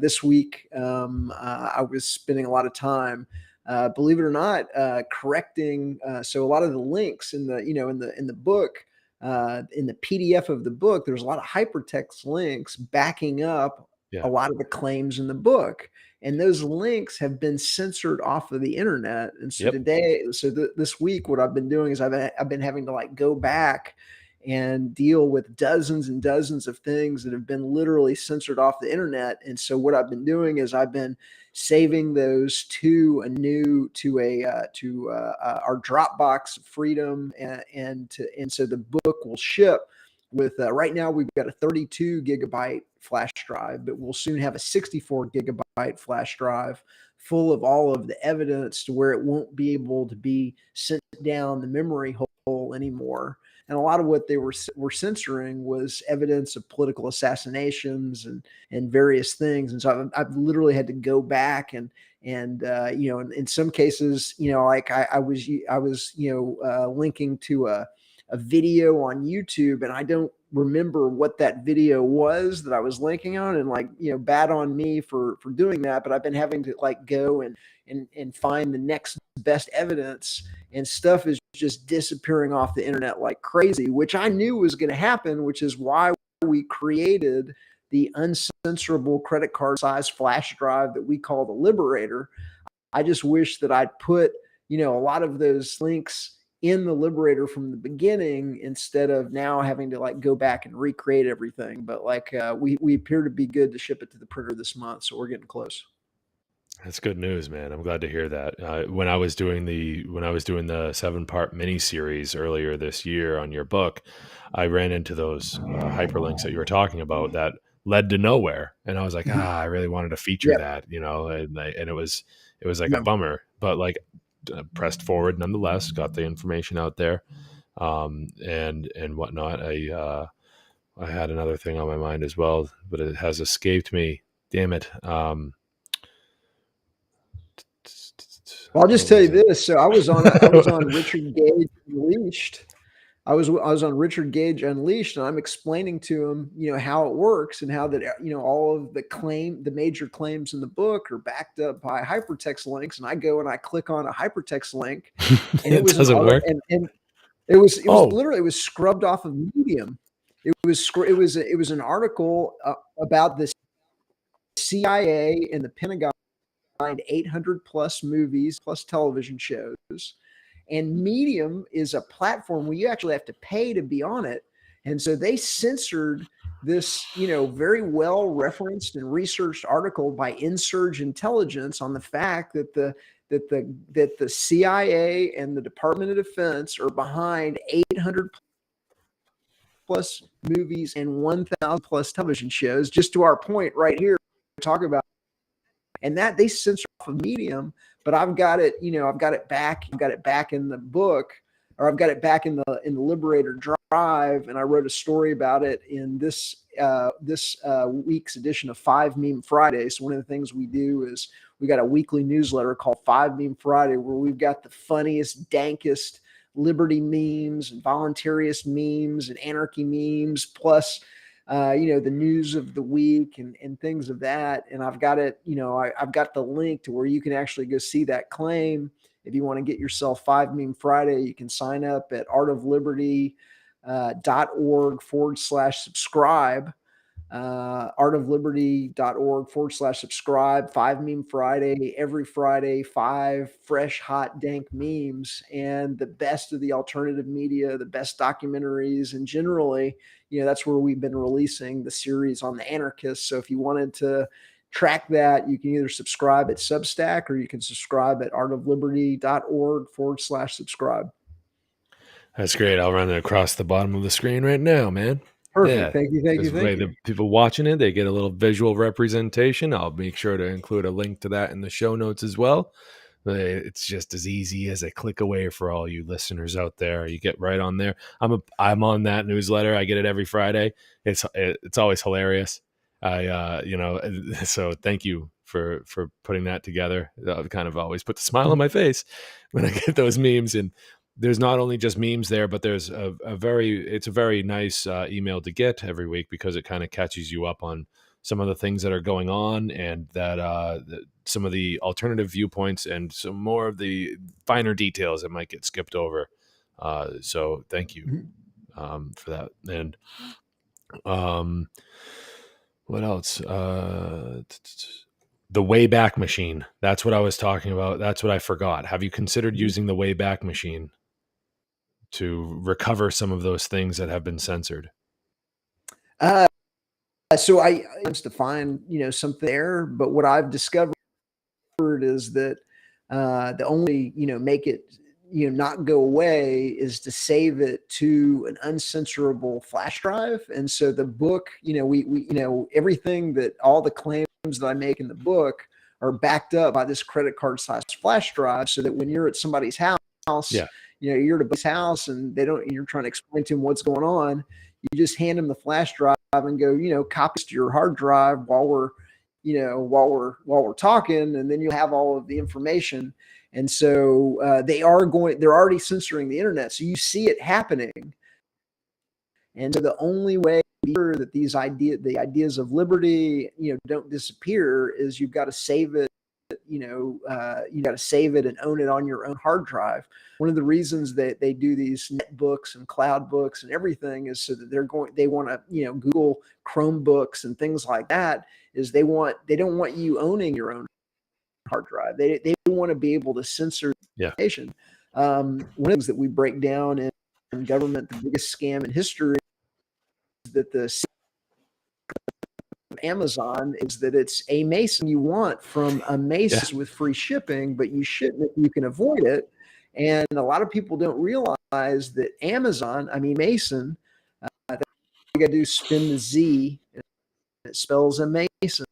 This week, I was spending a lot of time, believe it or not, correcting. So a lot of the links in the, in the book, in the PDF of the book, there's a lot of hypertext links backing up a lot of the claims in the book. And those links have been censored off of the internet. And so this week, what I've been doing is I've been having to like go back and deal with dozens and dozens of things that have been literally censored off the internet. And so what I've been doing is I've been saving those to our Dropbox Freedom, and so the book will ship with right now we've got a 32 gigabyte flash drive, but we'll soon have a 64 gigabyte flash drive full of all of the evidence to where it won't be able to be sent down the memory hole anymore. And a lot of what they were censoring was evidence of political assassinations and various things. And so I've literally had to go back and in some cases, like I was linking to a video on YouTube, and I don't remember what that video was that I was linking on, and bad on me for doing that. But I've been having to like go and find the next best evidence, and stuff is just disappearing off the internet like crazy, which I knew was going to happen, which is why we created the uncensorable credit card size flash drive that we call the Liberator. I just wish that I'd put, a lot of those links in the Liberator from the beginning, instead of now having to like go back and recreate everything. But we appear to be good to ship it to the printer this month, so we're getting close. That's good news, man. I'm glad to hear that. When I was doing the 7-part mini series earlier this year on your book, I ran into those hyperlinks that you were talking about that led to nowhere, and I was like, I really wanted to feature that, and it was like a bummer, but like pressed forward nonetheless, got the information out there, and whatnot. I had another thing on my mind as well, but it has escaped me. Damn it. I'll just tell you this. So I was on Richard Gage Unleashed. I was on Richard Gage Unleashed, and I'm explaining to him, how it works and how that, all of the major claims in the book are backed up by hypertext links. And I go and I click on a hypertext link, and it doesn't work. And it was literally, it was scrubbed off of Medium. It was an article about the CIA and the Pentagon 800 plus movies plus television shows, and Medium is a platform where you actually have to pay to be on it. And so they censored this, very well referenced and researched article by Insurge Intelligence on the fact that the CIA and the Department of Defense are behind 800 plus movies and 1,000 plus television shows. Just to our point right here, talk about. And that they censor off of Medium, but I've got it back in the book or I've got it back in the Liberator Drive, and I wrote a story about it in this week's edition of 5 Meme Friday. So one of the things we do is we got a weekly newsletter called 5 Meme Friday, where we've got the funniest, dankest liberty memes and voluntarist memes and anarchy memes, plus the news of the week and things of that. And I've got it, I've got the link to where you can actually go see that claim. If you want to get yourself 5 Meme Friday, you can sign up at artofliberty.org/subscribe. artofliberty.org/subscribe. 5 Meme Friday, every Friday, 5 fresh, hot, dank memes, and the best of the alternative media, the best documentaries, and generally, that's where we've been releasing the series on the anarchists. So if you wanted to track that, you can either subscribe at Substack or you can subscribe at artofliberty.org/subscribe. That's great. I'll run it across the bottom of the screen right now, man. Perfect. Yeah. Thank you. The people watching it, they get a little visual representation. I'll make sure to include a link to that in the show notes as well. It's just as easy as a click away for all you listeners out there. You get right on there. I'm on that newsletter. I get it every Friday. It's always hilarious. So thank you for putting that together. I've kind of always put the smile on my face when I get those memes. And there's not only just memes there, but there's it's a very nice email to get every week, because it kind of catches you up on some of the things that are going on, and that some of the alternative viewpoints and some more of the finer details that might get skipped over. So thank you for that. And what else? The Wayback Machine. That's what I was talking about. That's what I forgot. Have you considered using the Wayback Machine to recover some of those things that have been censored? So I used to find, something there, but what I've discovered is that the only, make it, not go away is to save it to an uncensorable flash drive. And so the book, we everything that all the claims that I make in the book are backed up by this credit card size flash drive, so that when you're at somebody's house, you're at a house and you're trying to explain to them what's going on. You just hand them the flash drive and go, copy to your hard drive while we're talking, and then you'll have all of the information. And so they're already censoring the internet. So you see it happening. And so the only way that the ideas of liberty, don't disappear is you've got to save it. You got to save it and own it on your own hard drive. One of the reasons that they do these netbooks and cloud books and everything is so that they want to, Google Chromebooks and things like that, is they don't want you owning your own hard drive. They want to be able to censor information. One of the things that we break down in government, the biggest scam in history, is that the Amazon is that it's a Mason you want from a Mason with free shipping, but you shouldn't if you can avoid it. And a lot of people don't realize that Mason, you got to do spin the Z, and it spells a Mason.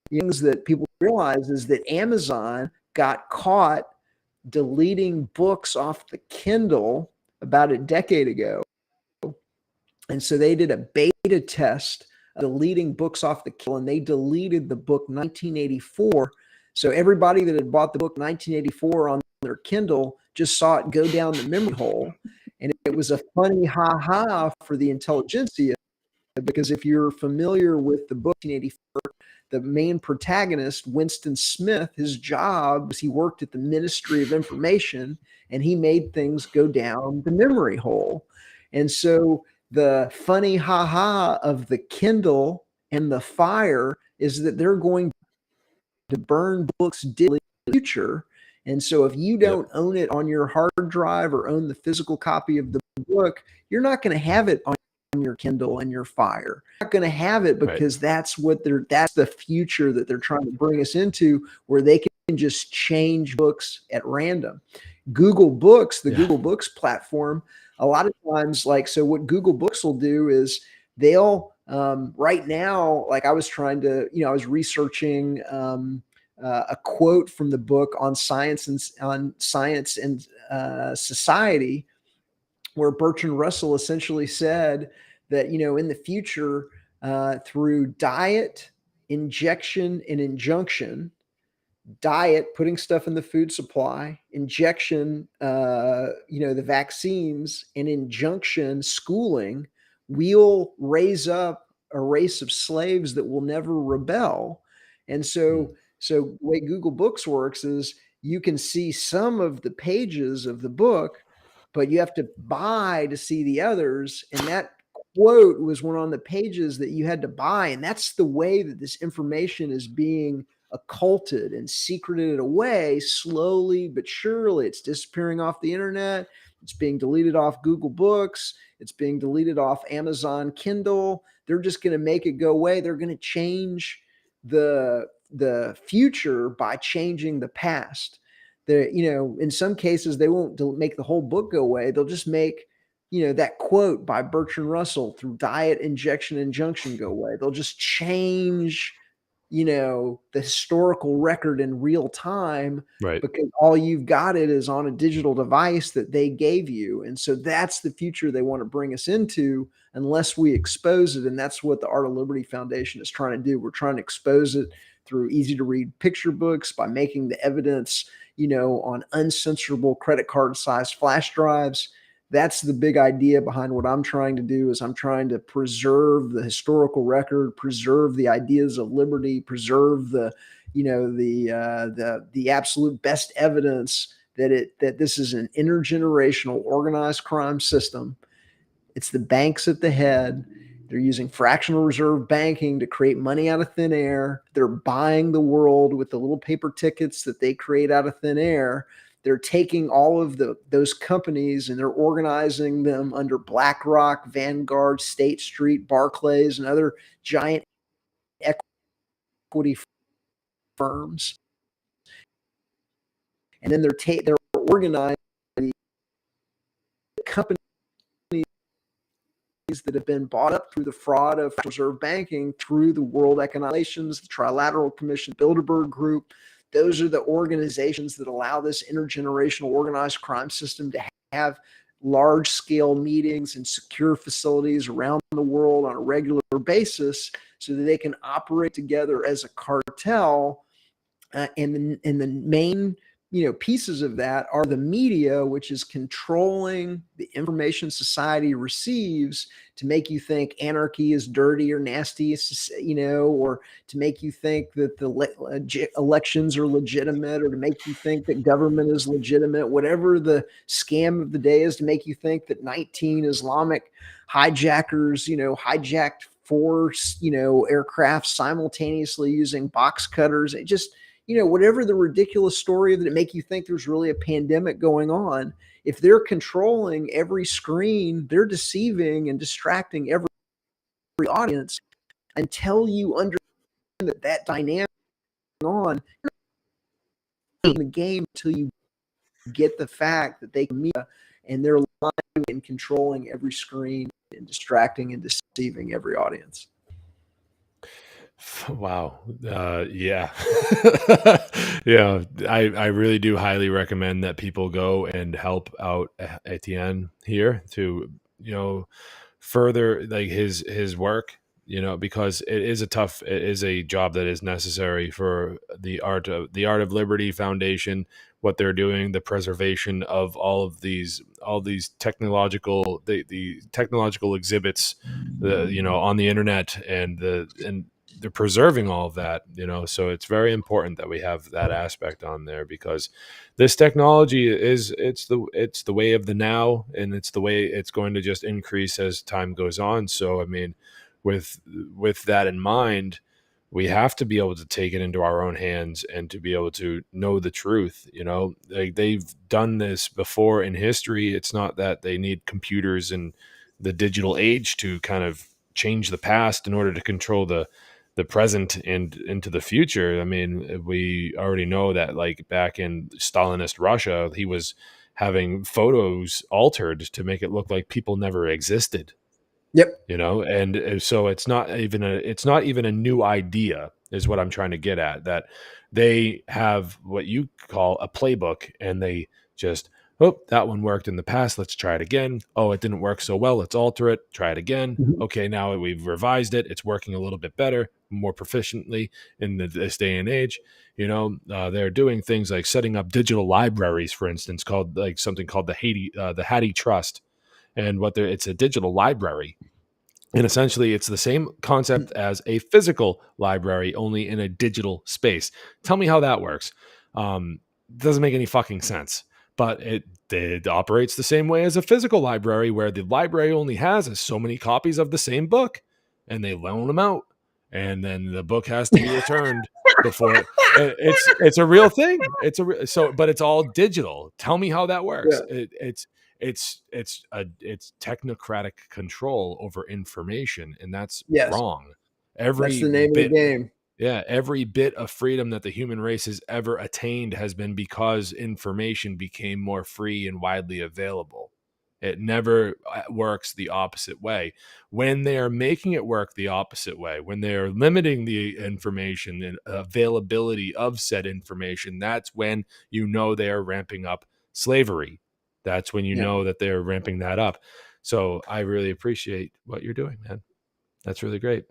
Things that people realize is that Amazon got caught deleting books off the Kindle about a decade ago. And so they did a beta test deleting books off the Kindle, and they deleted the book 1984. So everybody that had bought the book 1984 on their Kindle just saw it go down the memory hole. And it was a funny ha-ha for the intelligentsia, because if you're familiar with the book 1984, the main protagonist, Winston Smith, his job was he worked at the Ministry of Information, and he made things go down the memory hole. And so the funny ha-ha of the Kindle and the fire is that they're going to burn books digitally in the future. And so if you don't own it on your hard drive or own the physical copy of the book, you're not going to have it on your Kindle and your fire. You're not going to have it because that's the future that they're trying to bring us into, where they can just change books at random. Google Books, the Google Books platform, a lot of times, so what Google Books will do is they'll, right now, I was trying to, I was researching a quote from the book on science and society. where Bertrand Russell essentially said that, in the future, through diet, injection, and injunction, diet, putting stuff in the food supply, injection, the vaccines, and injunction, schooling, we'll raise up a race of slaves that will never rebel. And so the way Google Books works is you can see some of the pages of the book, but you have to buy to see the others. And that quote was one on the pages that you had to buy. And that's the way that this information is being occulted and secreted away slowly but surely. It's disappearing off the internet. It's being deleted off Google Books. It's being deleted off Amazon Kindle. They're just going to make it go away. They're going to change the future by changing the past. In some cases, they won't make the whole book go away. They'll just make, that quote by Bertrand Russell, through diet, injection, injunction, go away. They'll just change, the historical record in real time, Right. because all you've got it is on a digital device that they gave you. And so that's the future they want to bring us into unless we expose it. And that's what the Art of Liberty Foundation is trying to do. We're trying to expose it through easy to read picture books, by making the evidence, on uncensorable credit card sized flash drives. That's the big idea behind what I'm trying to do. Is I'm trying to preserve the historical record, preserve the ideas of liberty, preserve the absolute best evidence that this is an intergenerational organized crime system. It's the banks at the head. They're using fractional reserve banking to create money out of thin air. They're buying the world with the little paper tickets that they create out of thin air. They're taking all of those companies and they're organizing them under BlackRock, Vanguard, State Street, Barclays, and other giant equity firms. And then they're organizing the companies that have been bought up through the fraud of reserve banking, through the World Economic Relations, the Trilateral Commission, Bilderberg Group. Those are the organizations that allow this intergenerational organized crime system to have large-scale meetings and secure facilities around the world on a regular basis so that they can operate together as a cartel. And the main pieces of that are the media, which is controlling the information society receives to make you think anarchy is dirty or nasty, or to make you think that the elections are legitimate, or to make you think that government is legitimate, whatever the scam of the day is, to make you think that 19 Islamic hijackers, hijacked 4, aircraft simultaneously using box cutters. It just, whatever the ridiculous story that make you think there's really a pandemic going on. If they're controlling every screen, they're deceiving and distracting every audience until you understand that dynamic going on in the game, until you get the fact that they can meet and they're lying and controlling every screen and distracting and deceiving every audience. Wow. Yeah. Yeah. I really do highly recommend that people go and help out Etienne here to, further like his work, because it is a job that is necessary for the Art of Liberty Foundation, what they're doing, the preservation of all these technological, the technological exhibits, on the internet, and they're preserving all of that, so it's very important that we have that aspect on there, because this technology it's the way of the now, and it's the way it's going to just increase as time goes on. So I mean, with that in mind, we have to be able to take it into our own hands and to be able to know the truth. Like, they've done this before in history. It's not that they need computers and the digital age to kind of change the past in order to control the present and into the future. I mean, we already know that, like, back in Stalinist Russia, he was having photos altered to make it look like people never existed. Yep. And so it's not even a new idea, is what I'm trying to get at, that they have what you call a playbook, and they just Oh, that one worked in the past. Let's try it again. Oh, it didn't work so well. Let's alter it. Try it again. Mhm. Okay, now we've revised it. It's working a little bit better, more proficiently in this day and age. They're doing things like setting up digital libraries, for instance, called like something called the Hattie Trust, and it's a digital library. And essentially, it's the same concept as a physical library, only in a digital space. Tell me how that works. Doesn't make any fucking sense. But it operates the same way as a physical library, where the library only has so many copies of the same book, and they loan them out, and then the book has to be returned before it's a real thing. But it's all digital. Tell me how that works. Yeah. It's technocratic control over information, and that's Yes, wrong. that's the name of the game. Every bit of freedom that the human race has ever attained has been because information became more free and widely available. It never works the opposite way. When they are making it work the opposite way, when they are limiting the information and availability of said information, that's when they are ramping up slavery. That's when know that they're ramping that up. So I really appreciate what you're doing, man. That's really great.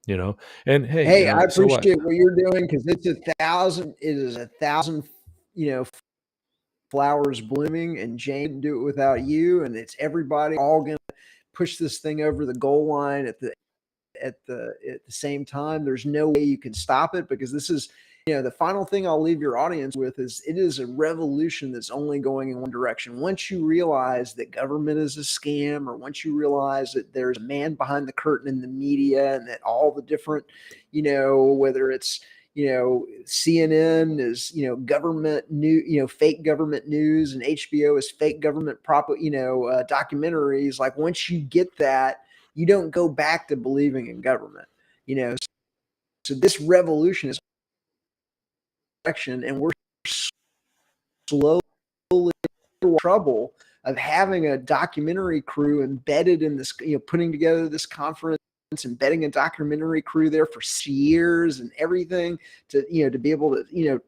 And hey, I so what? appreciate what you're doing, because it is 1,000, flowers blooming, and Jane didn't do it without you, and it's everybody all going to push this thing over the goal line at the same time. There's no way you can stop it, because this is, the final thing I'll leave your audience with is it is a revolution that's only going in one direction. Once you realize that government is a scam, or once you realize that there's a man behind the curtain in the media, and that all the different, whether it's, CNN is, government new, fake government news, and HBO is fake government documentaries. Like, once you get that, you don't go back to believing in government, so this revolution is action, and we're slowly in trouble of having a documentary crew embedded in this, putting together this conference, embedding a documentary crew there for years and everything to, to be able to,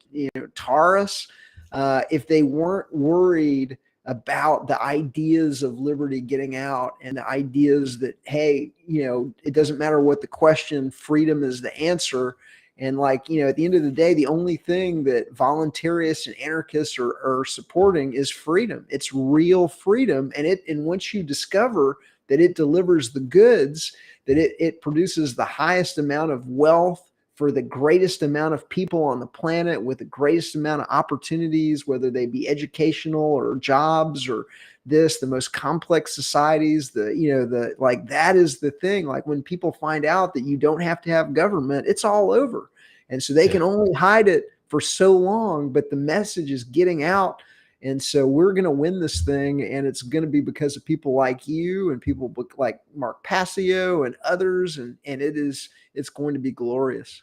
tar us. If they weren't worried about the ideas of liberty getting out, and the ideas that, hey, it doesn't matter what the question, freedom is the answer. And at the end of the day, the only thing that voluntarists and anarchists are supporting is freedom. It's real freedom. And once you discover that it delivers the goods, that it produces the highest amount of wealth for the greatest amount of people on the planet, with the greatest amount of opportunities, whether they be educational or jobs or the most complex societies, that is the thing. Like, when people find out that you don't have to have government, it's all over. And so they can only hide it for so long, but the message is getting out. And so we're going to win this thing, and it's going to be because of people like you and people like Mark Passio and others. And it's going to be glorious.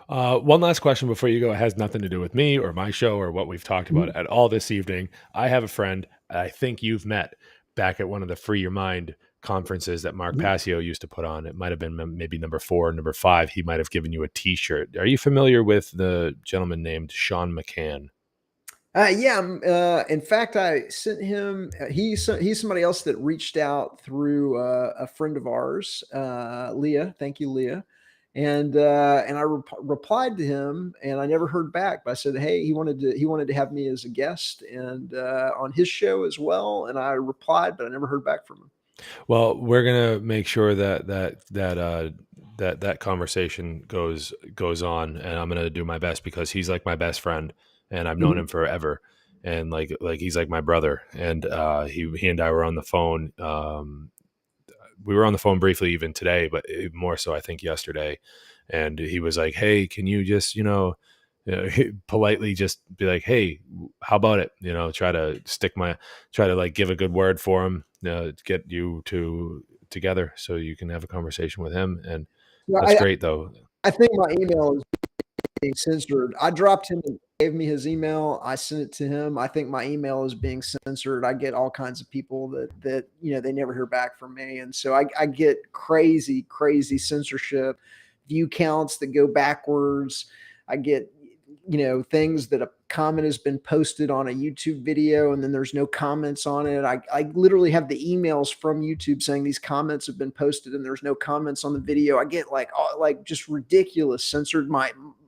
One last question before you go. It has nothing to do with me or my show or what we've talked about at all this evening. I have a friend I think you've met back at one of the Free Your Mind conferences that Mark Passio used to put on. It might have been maybe number 4, number 5. He might have given you a T-shirt. Are you familiar with the gentleman named Sean McCann? Yeah. In fact, I sent him. He's somebody else that reached out through a friend of ours, Leah. Thank you, Leah. And I replied to him, and I never heard back. But I said, hey, he wanted to have me as a guest and on his show as well. And I replied, but I never heard back from him. Well, we're gonna make sure that conversation goes on, and I'm gonna do my best, because he's like my best friend, and I've known him forever, and like he's like my brother. And he and I were on the phone. We were on the phone briefly even today, but more so I think yesterday. And he was like, "Hey, can you just politely just be like, hey, how about it? Try to like give a good word for him, get you together so you can have a conversation with him." And that's great, though. I think my email is being censored. I dropped him and gave me his email. I sent it to him. I think my email is being censored. I get all kinds of people that they never hear back from me. And so I get crazy censorship, view counts that go backwards. I get, things that comment has been posted on a YouTube video and then there's no comments on it. I literally have the emails from YouTube saying these comments have been posted and there's no comments on the video. I get like just ridiculous censored.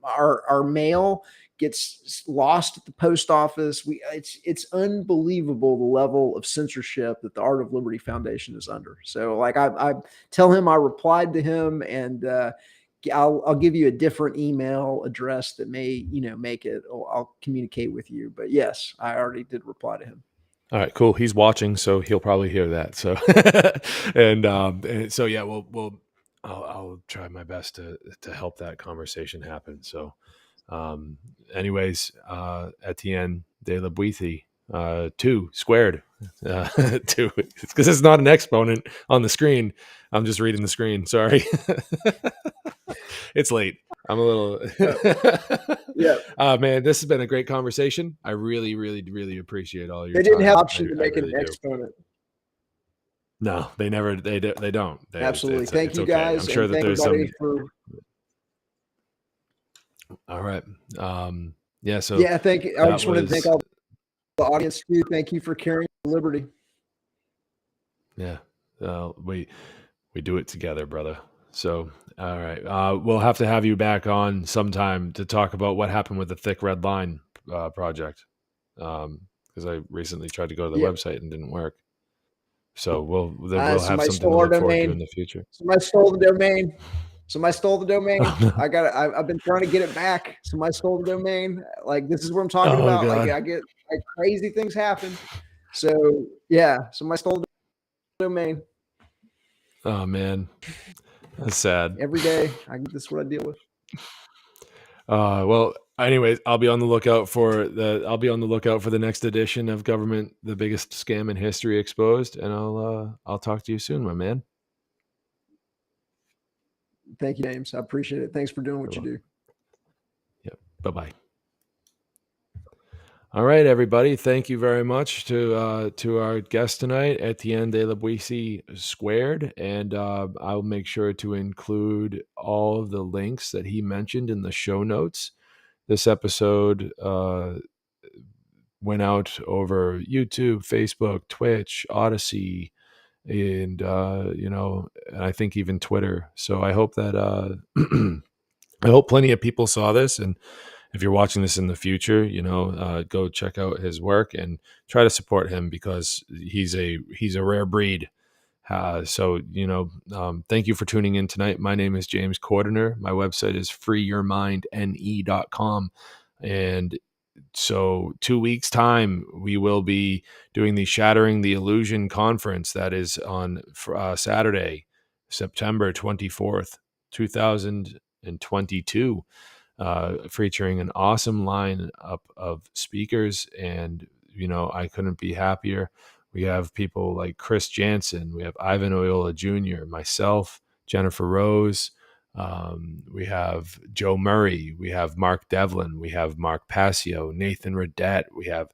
Our mail gets lost at the post office. It's unbelievable the level of censorship that the Art of Liberty Foundation is under. So like I tell him I replied to him, and I'll give you a different email address that may make it. I'll communicate with you. But yes, I already did reply to him. All right, cool. He's watching, so he'll probably hear that. So and so yeah, I'll try my best to help that conversation happen. So anyways, Etienne de la Boetie, 2 squared, 2, because it's not an exponent on the screen. I'm just reading the screen. Sorry. It's late. I'm a little, man, this has been a great conversation. I really, really, really appreciate all your They didn't time. have option to make really an exponent. No, they never, they don't. Absolutely. Thank you guys. I'm sure that there's some. All right. Yeah. So yeah, thank you. I just want to thank all the audience too. Thank you for carrying liberty. Yeah. We do it together, brother. So, all right. We'll have to have you back on sometime to talk about what happened with the Thick Red Line project. Because I recently tried to go to the website and didn't work. So we'll have something to look forward to in the future. Somebody stole the domain. Oh, no. I've been trying to get it back. Somebody stole the domain. Like, this is what I'm talking about. God. Like, I get crazy things happen. So yeah, somebody stole the domain. Oh man, that's sad. Every day, this is what I deal with. Well, anyways, I'll be on the lookout for the next edition of Government, the Biggest Scam in History Exposed, and I'll talk to you soon, my man. Thank you, James. I appreciate it. Thanks for doing what you do. Yep. Bye-bye. All right, everybody. Thank you very much to our guest tonight, Etienne de la Boetie squared, and I'll make sure to include all of the links that he mentioned in the show notes. This episode went out over YouTube, Facebook, Twitch, Odyssey, and I think even Twitter. So I hope that I hope plenty of people saw this, and if you're watching this in the future, go check out his work and try to support him, because he's a rare breed. So thank you for tuning in tonight. My name is James Cordiner. My website is freeyourmindne.com, and so 2 weeks time, we will be doing the Shattering the Illusion conference. That is on Saturday, September 24th, 2022, featuring an awesome lineup of speakers. And, I couldn't be happier. We have people like Chris Jansen. We have Ivan Oyola Jr., myself, Jennifer Rose. We have Joe Murray, we have Mark Devlin, we have Mark Passio, Nathan Redette, we have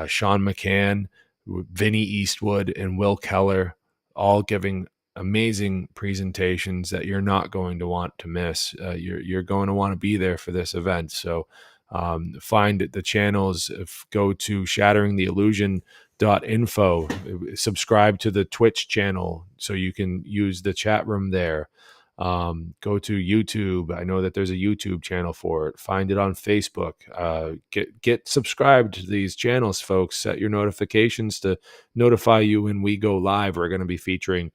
Sean McCann, Vinny Eastwood, and Will Keller, all giving amazing presentations that you're not going to want to miss. You're going to want to be there for this event. So find the channels. Go to shatteringtheillusion.info, subscribe to the Twitch channel so you can use the chat room there. Go to YouTube. I know that there's a YouTube channel for it. Find it on Facebook. Get subscribed to these channels, folks. Set your notifications to notify you when we go live. We're going to be featuring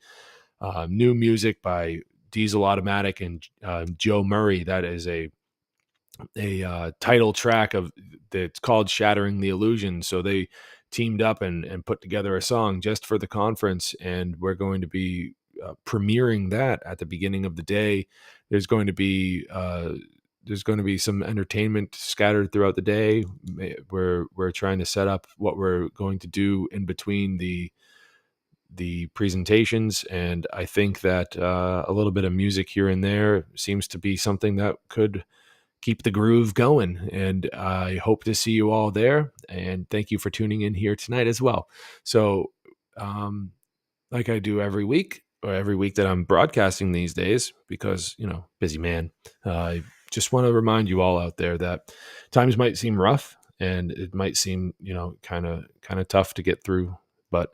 new music by Diesel Automatic and Joe Murray. That is a title track that's called Shattering the Illusion. So they teamed up and put together a song just for the conference, and we're going to be premiering that at the beginning of the day. There's going to be some entertainment scattered throughout the day. We're trying to set up what we're going to do in between the presentations, and I think that a little bit of music here and there seems to be something that could keep the groove going. And I hope to see you all there, and thank you for tuning in here tonight as well. So like I do every week that I'm broadcasting these days, because, busy man, I just want to remind you all out there that times might seem rough, and it might seem, kind of tough to get through, but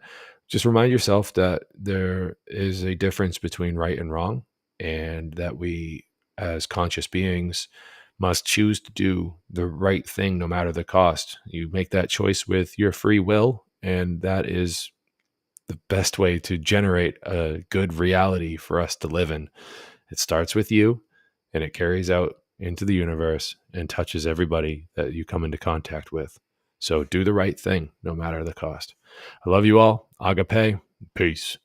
just remind yourself that there is a difference between right and wrong, and that we as conscious beings must choose to do the right thing no matter the cost. You make that choice with your free will, and that is the best way to generate a good reality for us to live in. It starts with you, and it carries out into the universe and touches everybody that you come into contact with. So do the right thing no matter the cost. I love you all. Agape. Peace.